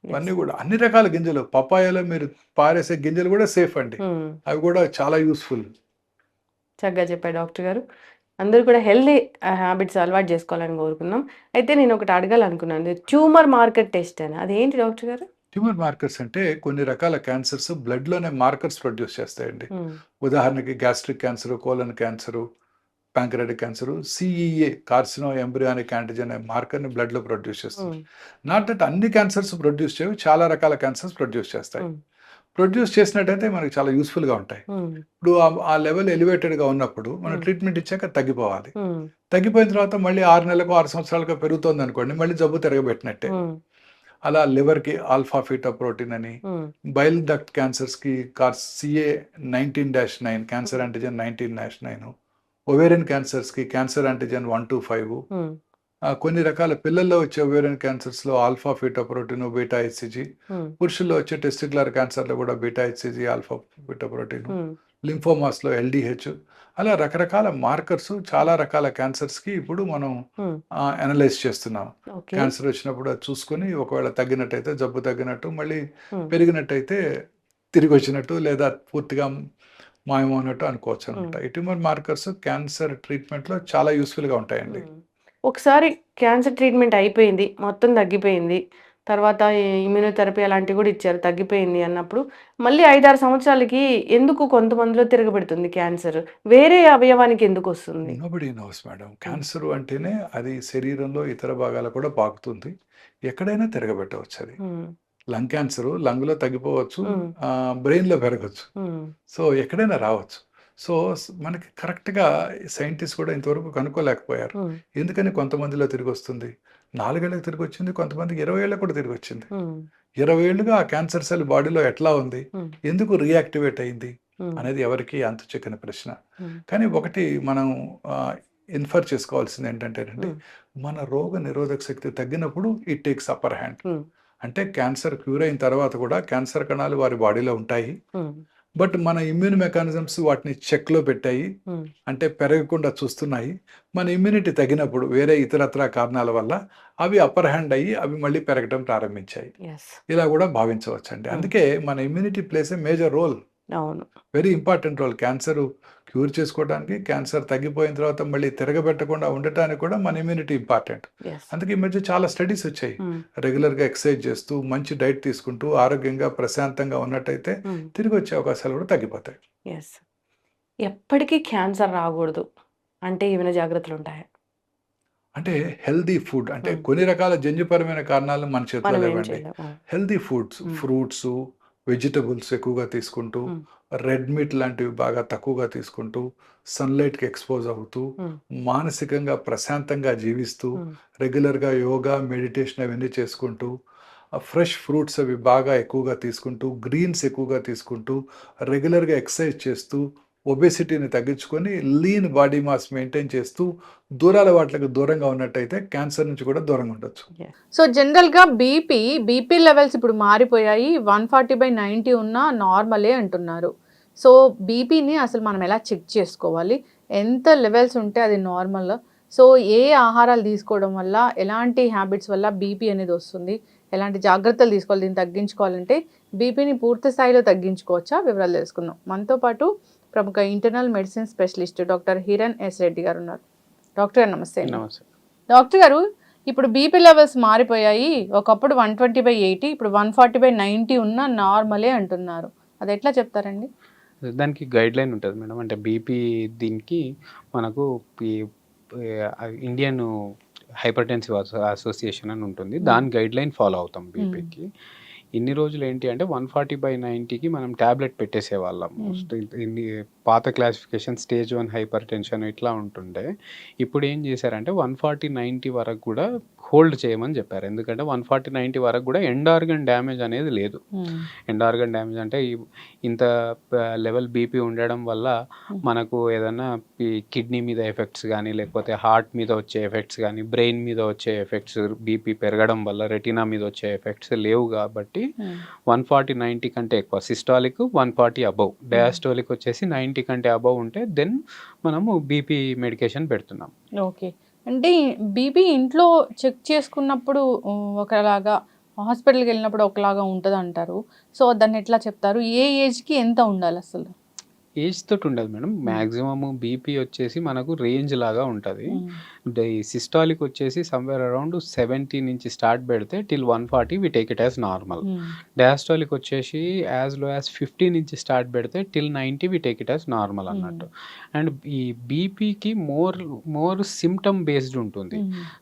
yes. ఇవన్నీ గూడా అన్ని రకాల గింజలు. పపాయాలో మీరు పారేసే గింజలు గూడా సేఫ్ అండి. హ్మ్. అవి గూడా చాలా యూజ్‌ఫుల్. చక్కగా చెప్పారు డాక్టర్ గారు. అందరూ కూడా హెల్తీ హ్యాబిట్స్ అలవాటు జేసుకోవాలని కోరుకుందాం. అయితే నేనొకటి అడగాలనుకున్నాను. ట్యూమర్ మార్కర్ టెస్ట్ అని అదేంటి డాక్టర్ గారు? ట్యూమర్ మార్కర్స్ అంటే కొన్ని రకాల క్యాన్సర్స్ బ్లడ్‌లోనే మార్కర్స్ ప్రొడ్యూస్ చేస్తాయండి. హ్మ్. ఉదాహరణకి gastric cancer, colon cancer, pancreatic cancer, CEA carcinoembryonic antigen అనే మార్కర్‌ని బ్లడ్‌లో ప్రొడ్యూస్ చేస్తుంది. హ్మ్. నాట్ దట్ అన్ని క్యాన్సర్స్ ప్రొడ్యూస్ చేయవు. చాలా రకాల క్యాన్సర్స్ ప్రొడ్యూస్ చేస్తాయి. హ్మ్. ప్రొడ్యూస్ చేసినట్టయితే మనకు చాలా యూజ్‌ఫుల్‌గా ఉంటాయి. హ్మ్. ఇప్పుడు ఆ లెవెల్ ఎలివేటెడ్‌గా ఉన్నప్పుడు మనం హ్మ్. ట్రీట్మెంట్ ఇచ్చాక తగ్గిపోవాలి. హ్మ్. తగ్గిపోయిన తర్వాత మళ్ళీ 6 నెలలకో, 6 సంవత్సరాలకో పెరుగుతోందనుకోండి, మళ్ళీ జబ్బు తిరగబెట్టినట్టే. హ్మ్. అలా లివర్‌కి ఆల్ఫా ఫీటోప్రోటీన్ అని, హ్మ్. బైల్ డక్ట్ క్యాన్సర్స్‌కి CA 19-9 క్యాన్సర్ హ్మ్. యాంటిజెన్ 19-9, ఒవేరియన్ క్యాన్సర్స్‌కి క్యాన్సర్ యాంటిజెన్ 125, హ్మ్. కొన్ని రకాల పిల్లల్లో వచ్చే ఒవేరియన్ క్యాన్సర్స్‌లో ఆల్ఫా ఫీటోప్రోటీన్, బీటా హెచ్‌సీజీ, హ్మ్. పురుషుల్లో వచ్చే టెస్టిక్యులర్ క్యాన్సర్‌లో కూడా బీటా హెచ్‌సీజీ, ఆల్ఫా ఫీటోప్రోటీన్, హ్మ్. లింఫోమాస్లో ఎల్డిహెచ్, అలా రకరకాల మార్కర్స్ చాలా రకాల క్యాన్సర్స్కి ఇప్పుడు మనం అనలైజ్ చేస్తున్నాం. ఓకే. క్యాన్సర్ వచ్చినప్పుడు అది చూసుకొని ఒకవేళ తగ్గినట్టయితే జబ్బు తగ్గినట్టు, మళ్ళీ Hmm. పెరిగినట్టయితే తిరిగి వచ్చినట్టు, లేదా పూర్తిగా మాయమవునట్టు అనుకోవచ్చు అనమాట. ఈ ట్యూమర్ మార్కర్స్ క్యాన్సర్ ట్రీట్మెంట్లో చాలా యూస్ఫుల్గా ఉంటాయండి. ఒకసారి క్యాన్సర్ ట్రీట్మెంట్ అయిపోయింది, మొత్తం తగ్గిపోయింది. తర్వాత ఇమ్యూనోథెరపీ అలాంటివి కూడా ఇచ్చారు, తగ్గిపోయింది అన్నప్పుడు మళ్ళీ 5-6 సంవత్సరాలకి ఎందుకు కొంతమందిలో తిరగబెడుతుంది క్యాన్సర్? వేరే అవయవానికి ఎందుకు వస్తుంది? Nobody nose madam. క్యాన్సర్ అంటేనే అది శరీరంలో ఇతర భాగాలు కూడా పాకుతుంది. ఎక్కడైనా తిరగబెట్టవచ్చు అది. లంగ్ క్యాన్సర్ లంగ్లో తగ్గిపోవచ్చు, బ్రెయిన్లో పెరగచ్చు. సో ఎక్కడైనా రావచ్చు. సో మనకి కరెక్ట్గా సైంటిస్ట్ కూడా ఇంతవరకు కనుక్కోలేకపోయారు. ఎందుకని కొంతమందిలో తిరిగి వస్తుంది, 4 ఏళ్ళకి తిరిగి వచ్చింది, కొంతమందికి 20 ఏళ్ళకి కూడా తిరిగి వచ్చింది. 20 ఏళ్ళుగా ఆ క్యాన్సర్ సెల్ బాడీలో ఎట్లా ఉంది, ఎందుకు రీయాక్టివేట్ అయింది అనేది ఎవరికి అంతు చిక్కని ప్రశ్న. కానీ ఒకటి మనం ఇన్ఫర్ చేసుకోవాల్సింది ఏంటంటేనండి, మన రోగ నిరోధక శక్తి తగ్గినప్పుడు ఇట్ టేక్స్ అప్పర్ హ్యాండ్. అంటే క్యాన్సర్ క్యూర్ అయిన తర్వాత కూడా క్యాన్సర్ కణాలు వారి బాడీలో ఉంటాయి, బట్ మన ఇమ్యూన్ మెకానిజమ్స్ వాటిని చెక్లో పెట్టాయి, అంటే పెరగకుండా చూస్తున్నాయి. మన ఇమ్యూనిటీ తగ్గినప్పుడు వేరే ఇతరత్ర కారణాల వల్ల అవి అప్పర్ హ్యాండ్ అయ్యి అవి మళ్ళీ పెరగడం ప్రారంభించాయి. ఇలా కూడా భావించవచ్చండి. అందుకే మన immunity plays a major role, అవును, very important role. Cancer cure చేసుకోవడానికి, క్యాన్సర్ తగ్గిపోయిన తర్వాత మళ్ళీ తిరగబెట్టకుండా ఉండటానికి కూడా మన ఇమ్యూనిటీ ఇంపార్టెంట్. అందుకే ఈ మధ్య చాలా స్టడీస్ వచ్చాయి. రెగ్యులర్గా ఎక్సర్సైజ్ చేస్తూ, మంచి డైట్ తీసుకుంటూ, ఆరోగ్యంగా ప్రశాంతంగా ఉన్నట్టయితే తిరిగి వచ్చే అవకాశాలు కూడా తగ్గిపోతాయి. ఎప్పటికీ క్యాన్సర్ రాకూడదు అంటే ఏమైనా జాగ్రత్తలు ఉంటాయా? అంటే హెల్దీ ఫుడ్, అంటే కొన్ని రకాల జన్యుపరమైన కారణాలు మన చేతిలో లేవండి. హెల్దీ ఫుడ్స్, ఫ్రూట్స్, వెజిటబుల్స్ ఎక్కువగా తీసుకుంటూ, రెడ్ మీట్ లాంటివి బాగా తక్కువగా తీసుకుంటూ, సన్లైట్కి ఎక్స్పోజ్ అవుతూ, మానసికంగా ప్రశాంతంగా జీవిస్తూ, రెగ్యులర్గా యోగా, మెడిటేషన్ అవన్నీ చేసుకుంటూ, ఫ్రెష్ ఫ్రూట్స్ అవి బాగా ఎక్కువగా తీసుకుంటూ, గ్రీన్స్ ఎక్కువగా తీసుకుంటూ, రెగ్యులర్గా ఎక్సర్సైజ్ చేస్తూ, ఒబెసిటీని తగ్గించుకొని లీన్ బాడీ మాస్ మెయింటైన్ చేస్తూ, దూరాల వాటికి దూరంగా ఉన్నట్టయితే క్యాన్సర్ నుంచి కూడా దూరంగా ఉండొచ్చు. సో జనరల్గా బీపీ లెవెల్స్ ఇప్పుడు మారిపోయాయి. 140/90 ఉన్న నార్మలే అంటున్నారు. సో బీపీని అసలు మనం ఎలా చెక్ చేసుకోవాలి? ఎంత లెవెల్స్ ఉంటే అది నార్మల్? సో ఏ ఆహారాలు తీసుకోవడం వల్ల, ఎలాంటి హ్యాబిట్స్ వల్ల బీపీ అనేది వస్తుంది? ఎలాంటి జాగ్రత్తలు తీసుకోవాలి దీన్ని తగ్గించుకోవాలంటే? బీపీని పూర్తి స్థాయిలో తగ్గించుకోవచ్చా? వివరాలు తెలుసుకుందాం. మనతో పాటు ప్రముఖ internal medicine specialist doctor Hiran S Reddy garu ఉన్నారు. డాక్టర్ గారు నమస్తే. నమస్తే డాక్టర్ గారు, ఇప్పుడు బీపీ లెవెల్స్ మారిపోయాయి. ఒకప్పుడు 120/80, ఇప్పుడు 140/90 ఉన్న నార్మలే అంటున్నారు. అది ఎట్లా చెప్తారండి? దానికి గైడ్ లైన్ ఉంటుంది మేడం. అంటే బీపీ దీనికి మనకు ఇండియన్ హైపర్టెన్సివ్ అసోసియేషన్ అని ఉంటుంది, దాని గైడ్ లైన్ ఫాలో అవుతాం బీపీకి. ఇన్ని రోజులు ఏంటి అంటే 140/90కి మనం ట్యాబ్లెట్ పెట్టేసేవాళ్ళం. పాత క్లాసిఫికేషన్ స్టేజ్ 1 హైపర్ టెన్షన్ ఇట్లా ఉంటుండే. ఇప్పుడు ఏం చేశారంటే 140/90 వరకు కూడా హోల్డ్ చేయమని చెప్పారు. ఎందుకంటే 140/90 వరకు కూడా ఎండ్ ఆర్గన్ డ్యామేజ్ అనేది లేదు. ఎండ్ ఆర్గన్ డ్యామేజ్ అంటే ఇంత లెవెల్ బీపీ ఉండడం వల్ల మనకు ఏదైనా కిడ్నీ మీద ఎఫెక్ట్స్ కానీ, లేకపోతే హార్ట్ మీద వచ్చే ఎఫెక్ట్స్ కానీ, బ్రెయిన్ మీద వచ్చే ఎఫెక్ట్స్ బీపీ పెరగడం వల్ల రెటీనా మీద వచ్చే ఎఫెక్ట్స్ లేవు. కాబట్టి 140/90 కంటే ఎక్కువ, సిస్టాలిక్ 140 అబవ్, డయాస్టోలిక్ వచ్చేసి 90 కంటే అబవ్ ఉంటే దెన్ మనము బీపీ మెడికేషన్ పెడుతున్నాం. ఓకే, అంటే బీపీ ఇంట్లో చెక్ చేసుకున్నప్పుడు ఒకలాగా, హాస్పిటల్కి వెళ్ళినప్పుడు ఒకలాగా ఉంటుంది అంటారు. సో దాన్ని ఎట్లా చెప్తారు? ఏ ఏజ్కి ఎంత ఉండాలి అసలు? ఏజ్ తోటి ఉండదు మేడం. మ్యాక్సిమమ్ బీపీ వచ్చేసి మనకు రేంజ్ లాగా ఉంటుంది. సిస్టాలిక్ వచ్చేసి సమ్వేర్ అరౌండ్ 70 నుంచి స్టార్ట్ పెడితే till 140 we take it as normal. Diastolic వచ్చేసి యాజ్ లో యాజ్ 50 నుంచి స్టార్ట్ పెడితే till 90 we take it as normal అన్నట్టు. అండ్ ఈ బీపీకి మోర్ సిమ్టమ్ బేస్డ్ ఉంటుంది.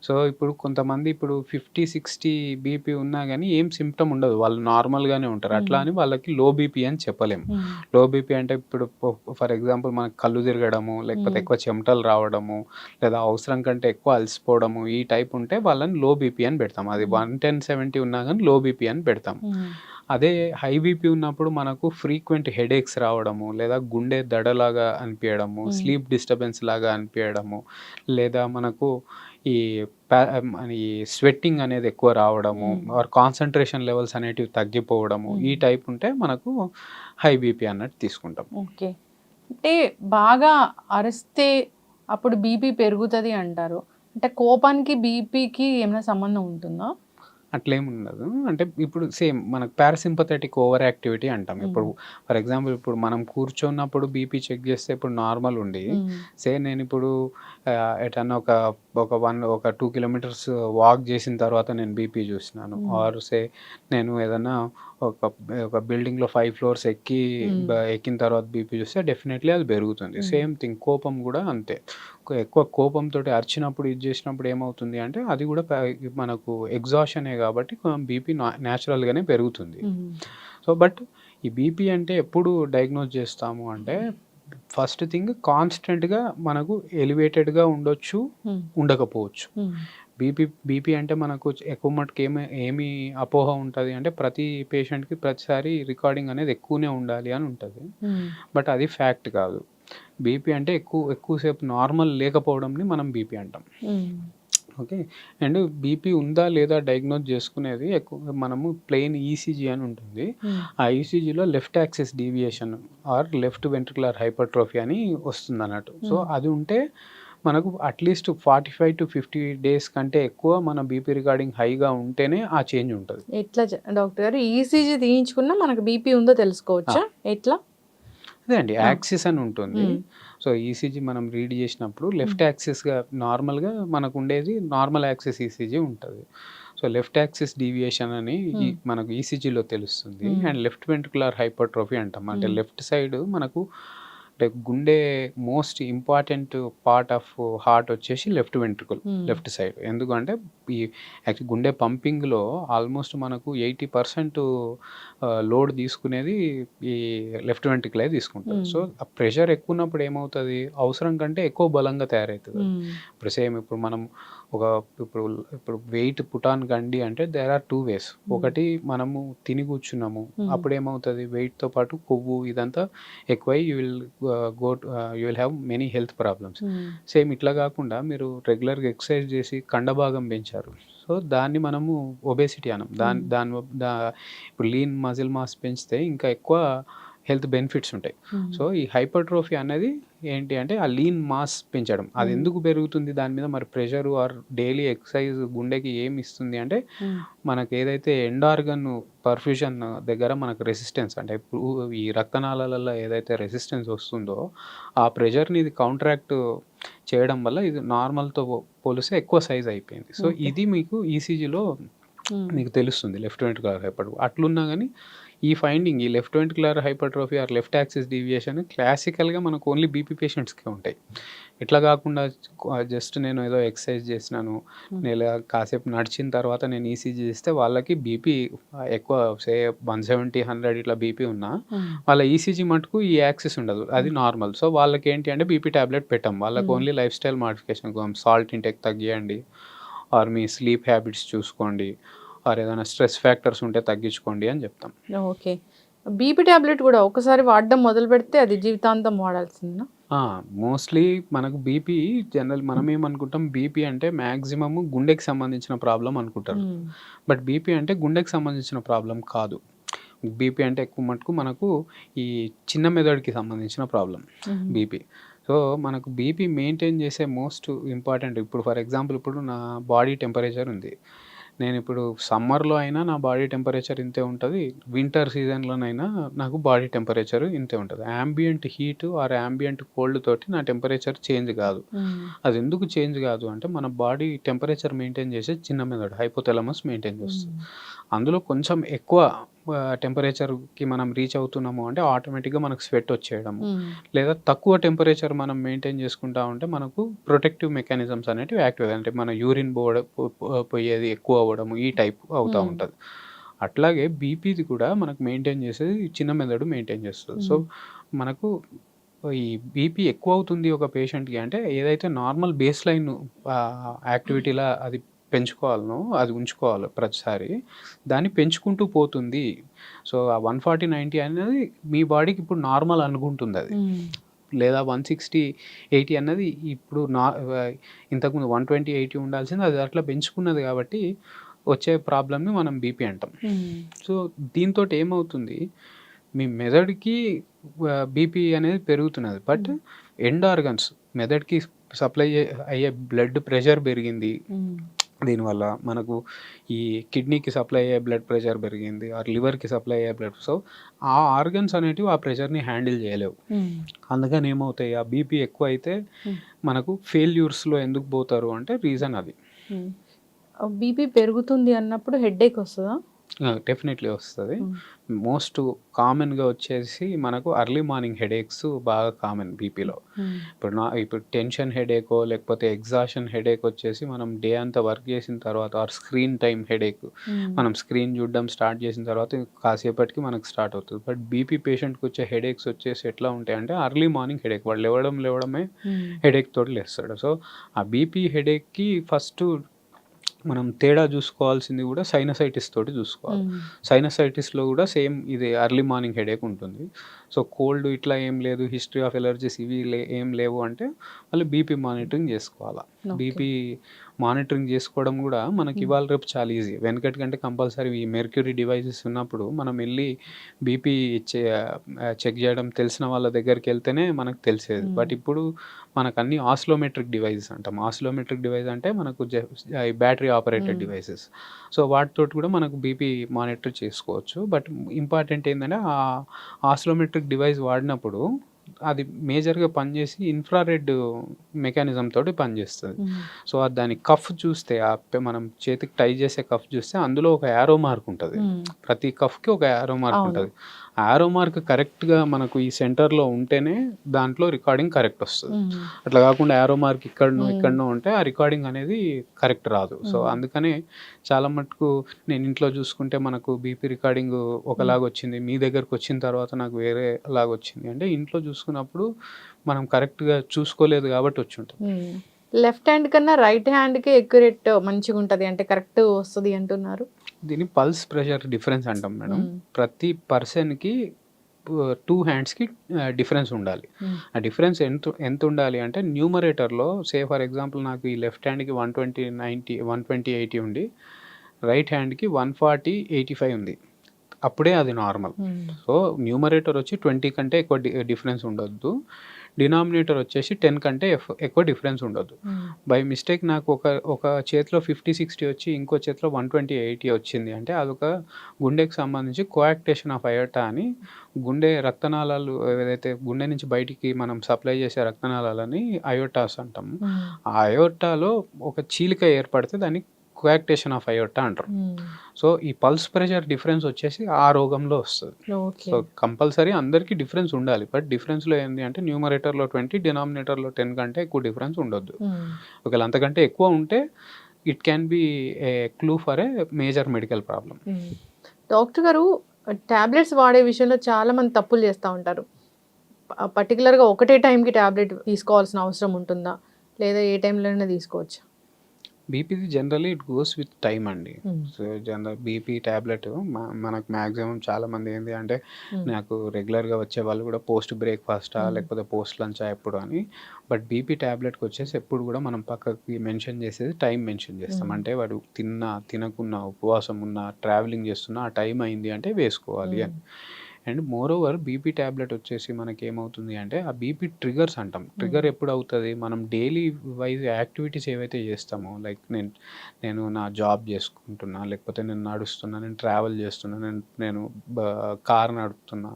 సో ఇప్పుడు కొంతమంది ఇప్పుడు 50-60 బీపీ ఉన్నా కానీ ఏం సిమ్టమ్ ఉండదు, వాళ్ళు నార్మల్గానే ఉంటారు. అట్లా అని వాళ్ళకి లో బీపీ అని చెప్పలేము. లో బీపీ అంటే ఇప్పుడు ఫర్ ఎగ్జాంపుల్ మనకు కళ్ళు తిరగడము, లేకపోతే ఎక్కువ చెమటలు రావడము, లేదా అవసరం కంటే ఎక్కువ అలసిపోవడము, ఈ టైప్ ఉంటే వాళ్ళని లో బీపీ అని పెడతాం. అది 110/70 ఉన్నా కానీ లో బీపీ అని పెడతాం. అదే హై బీపీ ఉన్నప్పుడు మనకు ఫ్రీక్వెంట్ హెడేక్స్ రావడము, లేదా గుండె దడలాగా అనిపించడము, స్లీప్ డిస్టర్బెన్స్ లాగా అనిపించడము, లేదా మనకు ఈ స్వెట్టింగ్ అనేది ఎక్కువ రావడము, ఆర్ కాన్సన్ట్రేషన్ లెవెల్స్ అనేటివి తగ్గిపోవడము, ఈ టైప్ ఉంటే మనకు హై బీపీ అన్నట్టు తీసుకుంటాం. ఓకే, అంటే బాగా అరిస్తే అప్పుడు బీపీ పెరుగుతుంది అంటారు. అంటే కోపానికి బీపీకి ఏమైనా సంబంధం ఉంటుందా? అట్లేం ఉండదు. అంటే ఇప్పుడు సేమ్ మనకు పారాసింపథెటిక్ ఓవర్ యాక్టివిటీ అంటాం. ఇప్పుడు ఫర్ ఎగ్జాంపుల్ ఇప్పుడు మనం కూర్చున్నప్పుడు బీపీ చెక్ చేస్తే ఇప్పుడు నార్మల్ ఉండి, నేనిప్పుడు ఎటన్నా ఒక 2 కిలోమీటర్స్ వాక్ చేసిన తర్వాత నేను బీపీ చూసినాను. ఆర్ నేను ఏదన్నా ఒక బిల్డింగ్‌లో 5 ఫ్లోర్స్ ఎక్కిన తర్వాత బీపీ చూస్తే డెఫినెట్‌లీ అది పెరుగుతుంది. సేమ్ థింగ్ కోపం కూడా అంతే. ఎక్కువ కోపంతోటి అరిచినప్పుడు ఇది చేసినప్పుడు ఏమవుతుంది అంటే అది కూడా మనకు ఎగ్జాషనే కాబట్టి బీపీ న్యాచురల్‌గానే పెరుగుతుంది. సో బట్ ఈ బీపీ అంటే ఎప్పుడు డయాగ్నోస్ చేస్తాము అంటే ఫస్ట్ థింగ్ కాన్స్టెంట్‌గా మనకు ఎలివేటెడ్‌గా ఉండొచ్చు, ఉండకపోవచ్చు. బీపీ అంటే మనకు ఎక్కువ మటుకు ఏమి అపోహ ఉంటది అంటే ప్రతి పేషెంట్‌కి ప్రతిసారి రికార్డింగ్ అనేది ఎక్కువనే ఉండాలి అని ఉంటది. బట్ అది ఫ్యాక్ట్ కాదు. బీపీ అంటే ఎక్కువసేపు నార్మల్ లేకపోవడంని మనం బీపీ అంటాం. ఓకే. అండ్ బీపీ ఉందా లేదా డయాగ్నోస్ చేసుకునేది మనము ప్లెయిన్ ఈసీజీ అని ఉంటుంది. ఆ ఈసీజీలో left axis deviation or left ventricular hypertrophy అని వస్తుందన్నట్టు. సో అది ఉంటే మనకు అట్లీస్ట్ 45 to 50 డేస్ కంటే ఎక్కువ మన బీపీ రికార్డింగ్ హైగా ఉంటేనే ఆ చేంజ్ ఉంటుంది. ఎట్లా డాక్టర్ గారు ఈసీజీ తీయించుకున్నా మనకు బీపీ ఉందో తెలుసుకోవచ్చా? ఎట్లా? అదే అండి యాక్సిస్ అని ఉంటుంది. సో ఈసీజీ మనం రీడ్ చేసినప్పుడు లెఫ్ట్ యాక్సిస్గా నార్మల్గా మనకు ఉండేది నార్మల్ యాక్సిస్ ఈసీజీ ఉంటుంది. సో లెఫ్ట్ యాక్సిస్ డీవియేషన్ అని మనకు ఈసీజీలో తెలుస్తుంది. అండ్ లెఫ్ట్ వెంట్రికులర్ హైపర్ట్రోఫీ అంటాం. అంటే లెఫ్ట్ సైడ్ మనకు అంటే గుండె most important part of heart వచ్చేసి లెఫ్ట్ వెంట్రికల్, లెఫ్ట్ సైడ్. ఎందుకంటే ఈ యాక్చువల్ గుండె పంపింగ్లో ఆల్మోస్ట్ మనకు 80% లోడ్ తీసుకునేది ఈ లెఫ్ట్ వెంట్రికలే తీసుకుంటుంది. సో ఆ ప్రెషర్ ఎక్కువ ఉన్నప్పుడు ఏమవుతుంది, అవసరం కంటే ఎక్కువ బలంగా తయారవుతుంది. ఇప్పుడు సేమ్ ఇప్పుడు మనం ఇప్పుడు వెయిట్ పుటాన్ గండి అంటే దేర్ ఆర్ 2 ways. ఒకటి మనము తిని కూర్చున్నాము, అప్పుడు ఏమవుతుంది వెయిట్తో పాటు కొవ్వు ఇదంతా ఎక్కువై you will have many health problems. Same ఇట్లా కాకుండా మీరు రెగ్యులర్గా ఎక్సర్సైజ్ చేసి కండభాగం పెంచారు, సో దాన్ని మనము ఒబేసిటీ అనం. ఇప్పుడు లీన్ మజిల్ మాస్ పెంచితే ఇంకా ఎక్కువ హెల్త్ బెనిఫిట్స్ ఉంటాయి. సో ఈ హైపర్ట్రోఫీ అనేది ఏంటి అంటే ఆ లీన్ మాస్ పెంచడం. అది ఎందుకు పెరుగుతుంది, దాని మీద మరి ప్రెషర్ ఆర్ డైలీ ఎక్సర్సైజ్ గుండెకి ఏమి ఇస్తుంది అంటే మనకు ఏదైతే ఎండ్ ఆర్గన్ పర్ఫ్యూషన్ దగ్గర మనకు రెసిస్టెన్స్ అంటే ఇప్పుడు ఈ రక్తనాళాలలో ఏదైతే రెసిస్టెన్స్ వస్తుందో ఆ ప్రెషర్ని ఇది కౌంట్రాక్ట్ చేయడం వల్ల ఇది నార్మల్తో పోలిస్తే ఎక్కువ సైజ్ అయిపోయింది. సో ఇది మీకు ఈసీజీలో మీకు తెలుస్తుంది లెఫ్ట్ వెంట్రికులర్ హైపర్ట్రోఫీ. అట్లున్నా కానీ ఈ ఫైండింగ్ ఈ left ventricular hypertrophy or left axis deviation క్లాసికల్గా మనకు ఓన్లీ బీపీ పేషెంట్స్కే ఉంటాయి. ఇట్లా కాకుండా జస్ట్ నేను ఏదో ఎక్సర్సైజ్ చేసినాను, నేను కాసేపు నడిచిన తర్వాత నేను ఈసీజీ చేస్తే వాళ్ళకి బీపీ ఎక్కువ 170, 100 ఇట్లా బీపీ ఉన్నా వాళ్ళ ఈసీజీ మటుకు ఈ యాక్సిస్ ఉండదు, అది నార్మల్. సో వాళ్ళకి ఏంటి అంటే బీపీ ట్యాబ్లెట్ పెట్టాం, వాళ్ళకి only lifestyle modification, salt intake తగ్గియండి ఆర్ మీ స్లీప్ హ్యాబిట్స్ చూసుకోండి ఆర్ ఏదైనా స్ట్రెస్ ఫ్యాక్టర్స్ ఉంటే తగ్గించుకోండి అని చెప్తాం. ఓకే. బీపీ టాబ్లెట్ కూడా ఒకసారి వాడడం మొదలు పెడితే అది జీవితాంతం వాడాల్సిందా? మోస్ట్లీ మనకు బీపీ జనరల్ మనం ఏమనుకుంటాం, బీపీ అంటే మ్యాక్సిమమ్ గుండెకి సంబంధించిన ప్రాబ్లం అనుకుంటారు. బట్ బీపీ అంటే గుండెకి సంబంధించిన ప్రాబ్లం కాదు. బీపీ అంటే ఎక్కువ మటుకు మనకు ఈ చిన్న మెదడుకి సంబంధించిన ప్రాబ్లం బీపీ. సో మనకు బీపీ మెయింటైన్ చేసే మోస్ట్ ఇంపార్టెంట్, ఇప్పుడు ఫర్ ఎగ్జాంపుల్ ఇప్పుడు నా బాడీ టెంపరేచర్ ఉంది, నేను ఇప్పుడు సమ్మర్లో అయినా నా బాడీ టెంపరేచర్ ఇంతే ఉంటుంది, వింటర్ సీజన్లోనైనా నాకు బాడీ టెంపరేచర్ ఇంతే ఉంటుంది. Ambient heat are ambient cold తోటి నా టెంపరేచర్ చేంజ్ కాదు. అది ఎందుకు చేంజ్ కాదు అంటే మన బాడీ టెంపరేచర్ మెయింటైన్ చేసే చిన్న మెదడు హైపోథాలమస్ మెయింటైన్ చేస్తుంది. అందులో కొంచెం ఎక్కువ టెంపరేచర్కి మనం రీచ్ అవుతున్నాము అంటే ఆటోమేటిక్గా మనకు స్వెట్ వచ్చేయడము, లేదా తక్కువ టెంపరేచర్ మనం మెయింటైన్ చేసుకుంటా ఉంటే మనకు ప్రొటెక్టివ్ మెకానిజమ్స్ అనేటివి యాక్టివ్, అంటే మన యూరిన్ పోయేది ఎక్కువ అవ్వడము ఈ టైప్ అవుతూ ఉంటుంది. అట్లాగే బీపీది కూడా మనకు మెయింటైన్ చేసేది చిన్న మెదడు మెయింటైన్ చేస్తుంది. సో మనకు ఈ బీపీ ఎక్కువ అవుతుంది ఒక పేషెంట్కి అంటే ఏదైతే నార్మల్ బేస్ లైన్ యాక్టివిటీలా అది పెంచుకోవాలనో అది ఉంచుకోవాలి ప్రతిసారి, దాన్ని పెంచుకుంటూ పోతుంది. సో ఆ 140/90 అనేది మీ బాడీకి ఇప్పుడు నార్మల్ అనుకుంటుంది అది, లేదా 160/80 అన్నది ఇప్పుడు ఇంతకుముందు 120/80 ఉండాల్సింది అది అట్లా పెంచుకున్నది కాబట్టి వచ్చే ప్రాబ్లమ్ని మనం బీపీ అంటాం. సో దీంతో ఏమవుతుంది, మీ మెదడుకి బీపీ అనేది పెరుగుతున్నది. బట్ ఎండ్ ఆర్గన్స్ మెదడుకి సప్లై అయ్యే బ్లడ్ ప్రెషర్ పెరిగింది. దీనివల్ల మనకు ఈ కిడ్నీకి సప్లై అయ్యే బ్లడ్ ప్రెషర్ పెరిగింది, ఆర్ లివర్కి సప్లై అయ్యే బ్లడ్. సో ఆ ఆర్గన్స్ అనేటివి ఆ ప్రెషర్ని హ్యాండిల్ చేయలేవు. అందుకని ఏమవుతాయి, ఆ బీపీ ఎక్కువ అయితే మనకు ఫెయిల్యూర్స్లో ఎందుకు పోతారు అంటే రీజన్ అది. బీపీ పెరుగుతుంది అన్నప్పుడు హెడేక్ వస్తుందా? డెఫినెట్లీ వస్తుంది. మోస్ట్ కామన్గా వచ్చేసి మనకు అర్లీ మార్నింగ్ హెడేక్స్ బాగా కామన్ బీపీలో. ఇప్పుడు టెన్షన్ హెడేకో లేకపోతే ఎగ్జాషన్ హెడేక్ వచ్చేసి మనం డే అంతా వర్క్ చేసిన తర్వాత, ఆర్ స్క్రీన్ టైం హెడేక్, మనం స్క్రీన్ చూడడం స్టార్ట్ చేసిన తర్వాత కాసేపటికి మనకు స్టార్ట్ అవుతుంది. బట్ బీపీ పేషెంట్కి వచ్చే హెడేక్స్ వచ్చేసి ఎట్లా ఉంటాయంటే అర్లీ మార్నింగ్ హెడేక్, వాడు లేవడమే హెడేక్ తోటి లేస్తాడు. సో ఆ బీపీ హెడేక్కి ఫస్ట్ మనం తేడా చూసుకోవాల్సింది కూడా సైనసైటిస్ తోటి చూసుకోవాలి. సైనసైటిస్లో కూడా సేమ్ ఇది ఎర్లీ మార్నింగ్ హెడేక్ ఉంటుంది. సో కోల్డ్ ఇట్లా ఏం లేదు, హిస్టరీ ఆఫ్ ఎలర్జీస్ ఇవి ఏం లేవు అంటే వాళ్ళు బీపీ మానిటరింగ్ చేసుకోవాలి. బీపీ మానిటరింగ్ చేసుకోవడం కూడా మనకి ఇవాళ రేపు చాలా ఈజీ. వెనకటి కంటే కంపల్సరీ ఈ మెర్క్యూరీ డివైసెస్ ఉన్నప్పుడు మనం వెళ్ళి బీపీ చెక్ చేయడం తెలిసిన వాళ్ళ దగ్గరికి వెళ్తేనే మనకు తెలిసేది. బట్ ఇప్పుడు మనకు అన్ని ఆస్లోమెట్రిక్ డివైసెస్ అంటాం. ఆస్లోమెట్రిక్ డివైస్ అంటే మనకు బ్యాటరీ ఆపరేటెడ్ డివైసెస్. సో వాటితో కూడా మనకు బీపీ మానిటర్ చేసుకోవచ్చు. బట్ ఇంపార్టెంట్ ఏంటంటే ఆ ఆస్లోమెట్రిక్ డివైస్ వాడినప్పుడు అది మేజర్గా పనిచేసి ఇన్ఫ్రారెడ్ మెకానిజం తోటి పనిచేస్తుంది. సో దాని కఫ్ చూస్తే మనం చేతికి టై చేసే కఫ్ చూస్తే అందులో ఒక యారో మార్క్ ఉంటుంది. ప్రతి కఫ్కి ఒక యారో మార్క్ ఉంటుంది. ఆ యారో మార్క్ కరెక్ట్గా మనకు ఈ సెంటర్లో ఉంటేనే దాంట్లో రికార్డింగ్ కరెక్ట్ వస్తుంది. అట్లా కాకుండా యారో మార్క్ ఇక్కడనో ఉంటే ఆ రికార్డింగ్ అనేది కరెక్ట్ రాదు. సో అందుకనే చాలా మటుకు నేను ఇంట్లో చూసుకుంటే మనకు బీపీ రికార్డింగ్ ఒకలాగా వచ్చింది, మీ దగ్గరకు వచ్చిన తర్వాత నాకు వేరే లాగా వచ్చింది అంటే ఇంట్లో చూసుకున్నప్పుడు మనం కరెక్ట్గా చూసుకోలేదు కాబట్టి వచ్చి ఉంటుంది. లెఫ్ట్ హ్యాండ్ కన్నా రైట్ హ్యాండ్కి ఎక్యురేట్ మంచిగా ఉంటుంది అంటే కరెక్ట్ వస్తుంది అంటున్నారు. దీన్ని పల్స్ ప్రెషర్ డిఫరెన్స్ అంటాం మేడం. ప్రతి పర్సన్కి 2 హ్యాండ్స్కి డిఫరెన్స్ ఉండాలి. ఆ డిఫరెన్స్ ఎంత ఉండాలి అంటే న్యూమరేటర్లో ఫర్ ఎగ్జాంపుల్ నాకు ఈ లెఫ్ట్ హ్యాండ్కి 120/90 120/80 ఉండి రైట్ హ్యాండ్కి 140/85 ఉంది, అప్పుడే అది నార్మల్. సో న్యూమరేటర్ వచ్చి 20 కంటే ఎక్కువ డిఫరెన్స్ ఉండొద్దు, డినామినేటర్ వచ్చేసి 10 కంటే ఎక్కువ డిఫరెన్స్ ఉండొద్దు. బై మిస్టేక్ నాకు ఒక చేతిలో 50/60 వచ్చి ఇంకో చేతిలో 120/80 వచ్చింది అంటే అదొక గుండెకి సంబంధించి కోయాక్టేషన్ ఆఫ్ అయోటా అని, గుండె రక్తనాళాలు ఏదైతే గుండె నుంచి బయటికి మనం సప్లై చేసే రక్తనాళాలని అయోటాస్ అంటాము. ఆ అయోటాలో ఒక చీలిక ఏర్పడితే దాన్ని కోయాక్టేషన్ ఆఫ్ అయోటా అంటారు. సో ఈ పల్స్ ప్రెషర్ డిఫరెన్స్ వచ్చేసి ఆ రోగంలో వస్తుంది. సో కంపల్సరీ అందరికీ డిఫరెన్స్ ఉండాలి. బట్ డిఫరెన్స్లో ఏంటి అంటే న్యూమరేటర్లో 20, డినామినేటర్లో 10 కంటే ఎక్కువ డిఫరెన్స్ ఉండొద్దు. ఒకవేళ అంతకంటే ఎక్కువ ఉంటే it can be A clue for a major medical problem. Doctor గారు, టాబ్లెట్స్ వాడే విషయంలో చాలా మంది తప్పులు చేస్తూ ఉంటారు. పర్టికులర్గా ఒకటే టైంకి టాబ్లెట్ తీసుకోవాల్సిన అవసరం ఉంటుందా, లేదా ఏ టైంలోనే తీసుకోవచ్చా? బీపీది generally it goes with time అండి. సో జనరల్ బీపీ ట్యాబ్లెట్ మనకు మ్యాక్సిమం చాలామంది ఏంటి అంటే నాకు రెగ్యులర్గా వచ్చే వాళ్ళు కూడా పోస్ట్ బ్రేక్ఫాస్టా లేకపోతే పోస్ట్ లంచా ఎప్పుడు అని. బట్ బీపీ ట్యాబ్లెట్కి వచ్చేసి ఎప్పుడు కూడా మనం పక్కకి మెన్షన్ చేసేది టైం మెన్షన్ చేస్తాం. అంటే వాడు తినకున్నా ఉపవాసం ఉన్నా ట్రావెలింగ్ చేస్తున్నా ఆ టైం అయింది అంటే వేసుకోవాలి అని. And more over BP tablet వచ్చేసి మనకి ఏమవుతుంది అంటే ఆ బీపీ ట్రిగర్స్ అంటాం. ట్రిగర్ ఎప్పుడు అవుతుంది, మనం డైలీ వైజ్ యాక్టివిటీస్ ఏవైతే చేస్తామో, లైక్ నేను నా జాబ్ చేసుకుంటున్నా, లేకపోతే నేను నడుస్తున్నా, నేను ట్రావెల్ చేస్తున్నా, నేను కార్ నడుపుతున్నా.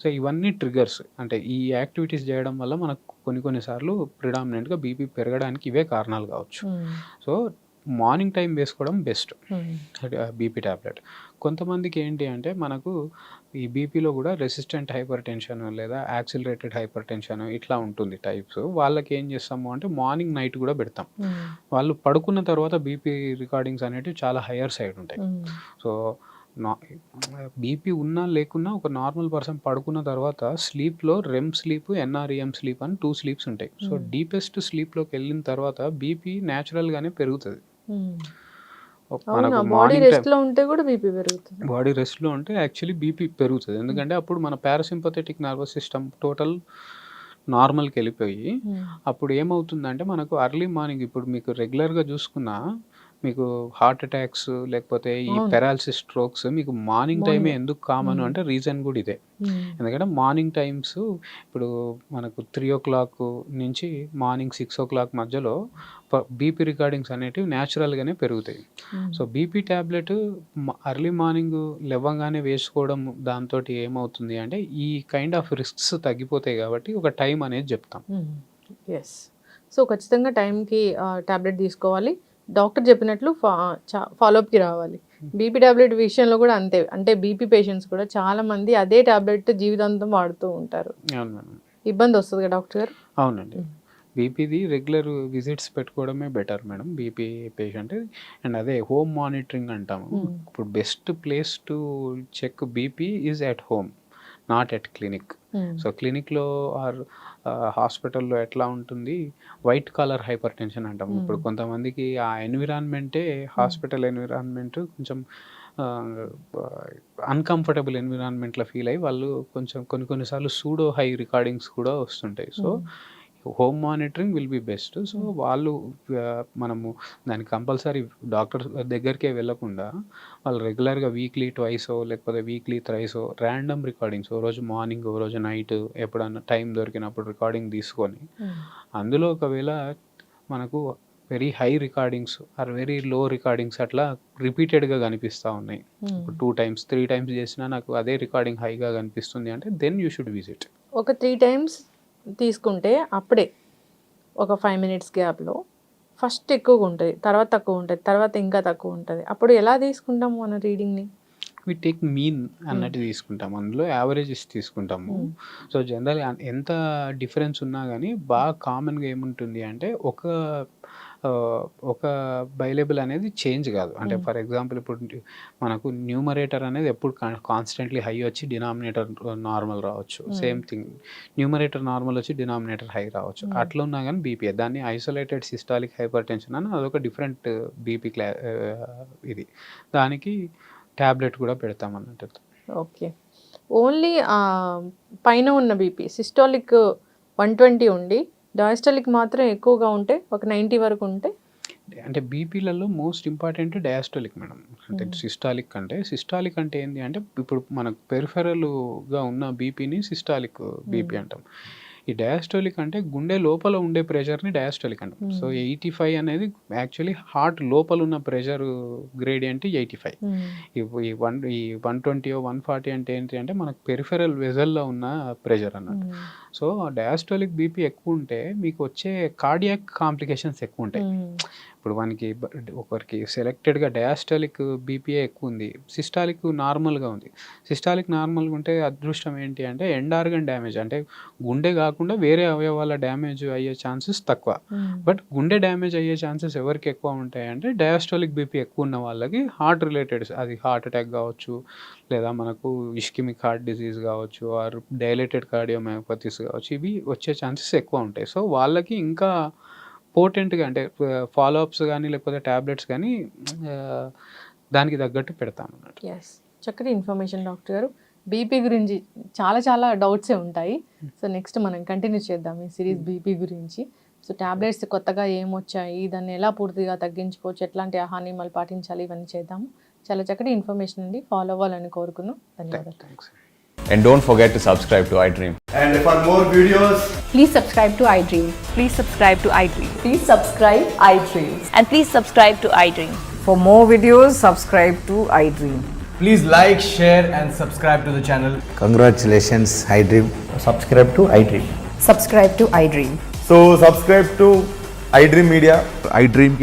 సో ఇవన్నీ ట్రిగర్స్. అంటే ఈ యాక్టివిటీస్ చేయడం వల్ల మనకు కొన్నిసార్లు ప్రిడామినెంట్గా బీపీ పెరగడానికి ఇవే కారణాలు కావచ్చు. సో మార్నింగ్ టైం వేసుకోవడం బెస్ట్ బీపీ ట్యాబ్లెట్. కొంతమందికి ఏంటి అంటే మనకు ఈ బీపీలో కూడా రెసిస్టెంట్ హైపర్ టెన్షన్ లేదా యాక్సిలరేటెడ్ హైపర్ టెన్షన్ ఇట్లా ఉంటుంది టైప్స్. వాళ్ళకి ఏం చేస్తాము అంటే మార్నింగ్ నైట్ కూడా పెడతాం. వాళ్ళు పడుకున్న తర్వాత బీపీ రికార్డింగ్స్ అనేటివి చాలా హయ్యర్ సైడ్ ఉంటాయి. సో బీపీ ఉన్నా లేకున్నా ఒక నార్మల్ పర్సన్ పడుకున్న తర్వాత స్లీప్లో రెమ్ స్లీప్, ఎన్ఆర్ఈఎం స్లీప్ అని 2 స్లీప్స్ ఉంటాయి. సో డీపెస్ట్ స్లీప్లోకి వెళ్ళిన తర్వాత బీపీ న్యాచురల్గానే పెరుగుతుంది. బాడీ రెస్ట్లో ఉంటే కూడా బీపీ పెరుగుతుంది. బాడీ రెస్ట్లో ఉంటే యాక్చువల్లీ బీపీ పెరుగుతుంది. ఎందుకంటే అప్పుడు మన పారాసింపథెటిక్ నర్వస్ సిస్టమ్ టోటల్ నార్మల్కి వెళ్ళిపోయి అప్పుడు ఏమవుతుందంటే మనకు అర్లీ మార్నింగ్ ఇప్పుడు మీకు రెగ్యులర్గా చూసుకున్నా మీకు హార్ట్ అటాక్స్ లేకపోతే ఈ అవును. పెరాలసిస్ స్ట్రోక్స్ మీకు మార్నింగ్ టైమే Morning. ఎందుకు కామన్ అంటే రీజన్ కూడా ఇదే. ఎందుకంటే మార్నింగ్ టైమ్స్ ఇప్పుడు మనకు 3 నుంచి మార్నింగ్ 6 మధ్యలో బీపీ రికార్డింగ్స్ అనేటివి న్యాచురల్గానే పెరుగుతాయి. So BP tablet early morning లేవగానే వేసుకోవడం దాంతో ఏమవుతుంది అంటే ఈ కైండ్ ఆఫ్ రిస్క్స్ తగ్గిపోతాయి కాబట్టి ఒక టైం అనేది చెప్తాం. ఎస్. సో ఖచ్చితంగా టైంకి టాబ్లెట్ తీసుకోవాలి. డాక్టర్ చెప్పినట్లు ఫాలోఅప్కి రావాలి. బీపీ టాబ్లెట్ విషయంలో కూడా అంతే. అంటే బీపీ పేషెంట్స్ కూడా చాలా మంది అదే టాబ్లెట్ జీవితాంతం వాడుతూ ఉంటారు. అవును మేడం. ఇబ్బంది వస్తుంది కదా డాక్టర్ గారు? అవునండి. బీపీది రెగ్యులర్ విజిట్స్ పెట్టుకోవడమే better madam BP patient. And అదే హోమ్ మానిటరింగ్ అంటాము. ఇప్పుడు best place to check BP is at home, not at clinic. So క్లినిక్లో ఆర్ హాస్పిటల్లో ఎట్లా ఉంటుంది, వైట్ కాలర్ హైపర్ టెన్షన్ అంటాం. ఇప్పుడు కొంతమందికి ఆ ఎన్విరాన్మెంటే హాస్పిటల్ ఎన్విరాన్మెంట్ కొంచెం అన్కంఫర్టబుల్ ఎన్విరాన్మెంట్లో ఫీల్ అయ్యి వాళ్ళు కొంచెం కొన్నిసార్లు సూడో హై రికార్డింగ్స్ కూడా వస్తుంటాయి. So home monitoring will be best. So వాళ్ళు మనము దానికి కంపల్సరీ డాక్టర్ దగ్గరికే వెళ్ళకుండా వాళ్ళు రెగ్యులర్గా వీక్లీ ట్వైసో లేకపోతే వీక్లీ థ్రైసో ర్యాండమ్ రికార్డింగ్స్, ఓ రోజు మార్నింగ్ ఓ రోజు నైట్ ఎప్పుడన్నా టైం దొరికినప్పుడు రికార్డింగ్ తీసుకొని అందులో ఒకవేళ మనకు very high recordings or very low recordings అట్లా రిపీటెడ్గా కనిపిస్తూ ఉన్నాయి. ఇప్పుడు 2 times 3 times చేసినా నాకు అదే రికార్డింగ్ హైగా కనిపిస్తుంది అంటే దెన్ యూ షుడ్ విజిట్. ఒక 3 times తీసుకుంటే అప్పుడే ఒక 5 minutes గ్యాప్లో ఫస్ట్ ఎక్కువగా ఉంటుంది, తర్వాత తక్కువ ఉంటుంది, తర్వాత ఇంకా తక్కువ ఉంటుంది. అప్పుడు ఎలా తీసుకుంటాము మన రీడింగ్ని? వి టేక్ మీన్ అన్నట్టు తీసుకుంటాం, అందులో యావరేజెస్ తీసుకుంటాము. సో జనరల్ ఎంత డిఫరెన్స్ ఉన్నా కానీ బాగా కామన్గా ఏముంటుంది అంటే ఒక బైలేబుల్ అనేది చేంజ్ కాదు. అంటే ఫర్ ఎగ్జాంపుల్ ఇప్పుడు మనకు న్యూమరేటర్ అనేది ఎప్పుడు కాన్స్టెంట్లీ హై వచ్చి డినామినేటర్ నార్మల్ రావచ్చు. సేమ్ థింగ్ న్యూమరేటర్ నార్మల్ వచ్చి డినామినేటర్ హై రావచ్చు. అట్లా ఉన్నా కానీ బీపీ దాన్ని ఐసోలేటెడ్ సిస్టాలిక్ హైపర్ టెన్షన్ అని అదొక డిఫరెంట్ బీపీ ఇది. దానికి ట్యాబ్లెట్ కూడా పెడతామన్నట్టు. ఓకే. ఓన్లీ పైన ఉన్న బీపీ సిస్టాలిక్ 120 ఉండి డయాస్టాలిక్ మాత్రం ఎక్కువగా ఉంటే ఒక 90 వరకు ఉంటే అంటే బీపీలలో మోస్ట్ ఇంపార్టెంట్ డయాస్టాలిక్ మేడం. అంటే సిస్టాలిక్ అంటే ఏంటి అంటే ఇప్పుడు మనకు పెరిఫెరల్గా ఉన్న బీపీని సిస్టాలిక్ బీపీ అంటాం. ఈ డయాస్టాలిక్ అంటే గుండె లోపల ఉండే ప్రెషర్ని డయాస్టాలిక్ అంటాం. సో 85 అనేది యాక్చువల్లీ హార్ట్ లోపల ఉన్న ప్రెషర్ గ్రేడియంట్ 85. ఈ 120 140 అంటే ఏంటి అంటే మనకు పెరిఫెరల్ వెజల్లో ఉన్న ప్రెషర్ అన్నట్టు. సో డయాస్టాలిక్ బీపీ ఎక్కువ ఉంటే మీకు వచ్చే కార్డియాక్ కాంప్లికేషన్స్ ఎక్కువ ఉంటాయి. ఇప్పుడు మనకి ఒకరికి సెలెక్టెడ్గా డయాస్టాలిక్ బీపీఏ ఎక్కువ ఉంది, సిస్టాలిక్ నార్మల్గా ఉంది. సిస్టాలిక్ నార్మల్గా ఉంటే అదృష్టం ఏంటి అంటే ఎండ్ ఆర్గన్ డ్యామేజ్ అంటే గుండె కాకుండా వేరే అవయవాల డ్యామేజ్ అయ్యే ఛాన్సెస్ తక్కువ. బట్ గుండె డ్యామేజ్ అయ్యే ఛాన్సెస్ ఎవరికి ఎక్కువ ఉంటాయి అంటే డయాస్టాలిక్ బీపీ ఎక్కువ ఉన్న వాళ్ళకి హార్ట్ రిలేటెడ్, అది హార్ట్ అటాక్ కావచ్చు, లేదా మనకు ఇష్కిమిక్ హార్ట్ డిసీజ్ కావచ్చు, ఆర్ డైలేటెడ్ కార్డియోమయోపతీస్ కావచ్చు, ఇవి వచ్చే ఛాన్సెస్ ఎక్కువ ఉంటాయి. సో వాళ్ళకి ఇంకా పోటెంట్గా అంటే ఫాలోఅప్స్ కానీ లేకపోతే ట్యాబ్లెట్స్ కానీ దానికి తగ్గట్టు పెడతాం అన్నట్టు. ఎస్, చక్కటి ఇన్ఫర్మేషన్ డాక్టర్ గారు. బీపీ గురించి చాలా డౌట్సే ఉంటాయి. సో నెక్స్ట్ మనం కంటిన్యూ చేద్దాం ఈ సిరీస్ బీపీ గురించి. సో ట్యాబ్లెట్స్ కొత్తగా ఏమొచ్చాయి, దాన్ని ఎలా పూర్తిగా తగ్గించుకోవచ్చు, ఎట్లాంటి ఆహార నియమాలు పాటించాలి, ఇవన్నీ చేద్దాము. చాలా చక్కటి ఇన్ఫర్మేషన్ అండి. ఫాలో అవ్వాలని కోరుకున్నాం. ధన్యవాదాలు. Thanks. And don't forget to subscribe to iDream. And for more videos, Please subscribe to iDream. Please subscribe to iDream. Please subscribe iDream. And please subscribe to iDream. For more videos, subscribe to iDream. please like, share and subscribe to the channel. Congratulations, iDream. Subscribe to iDream. Subscribe to iDream. So subscribe to iDream Media. iDream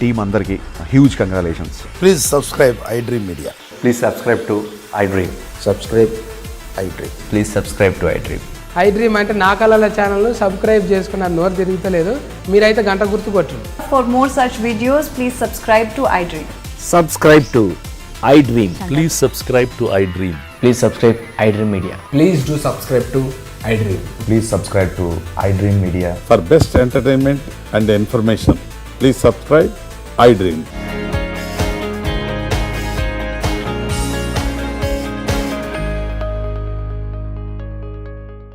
team andarki huge congratulations. Please subscribe iDream Media. Please subscribe to iDream. Subscribe iDream. Please subscribe to iDream. iDream అంటే నా కళల ఛానల్ను subscribe చేసుకున్న నోరు తిరుగుతలేదు, మీరైతే గంట గుర్తు కొట్టండి. For more such videos, please subscribe to iDream. Subscribe to iDream. Please subscribe to iDream. Please subscribe iDream Media. Please do subscribe to iDream. Please subscribe to iDream Media. For best entertainment and information, please subscribe iDream.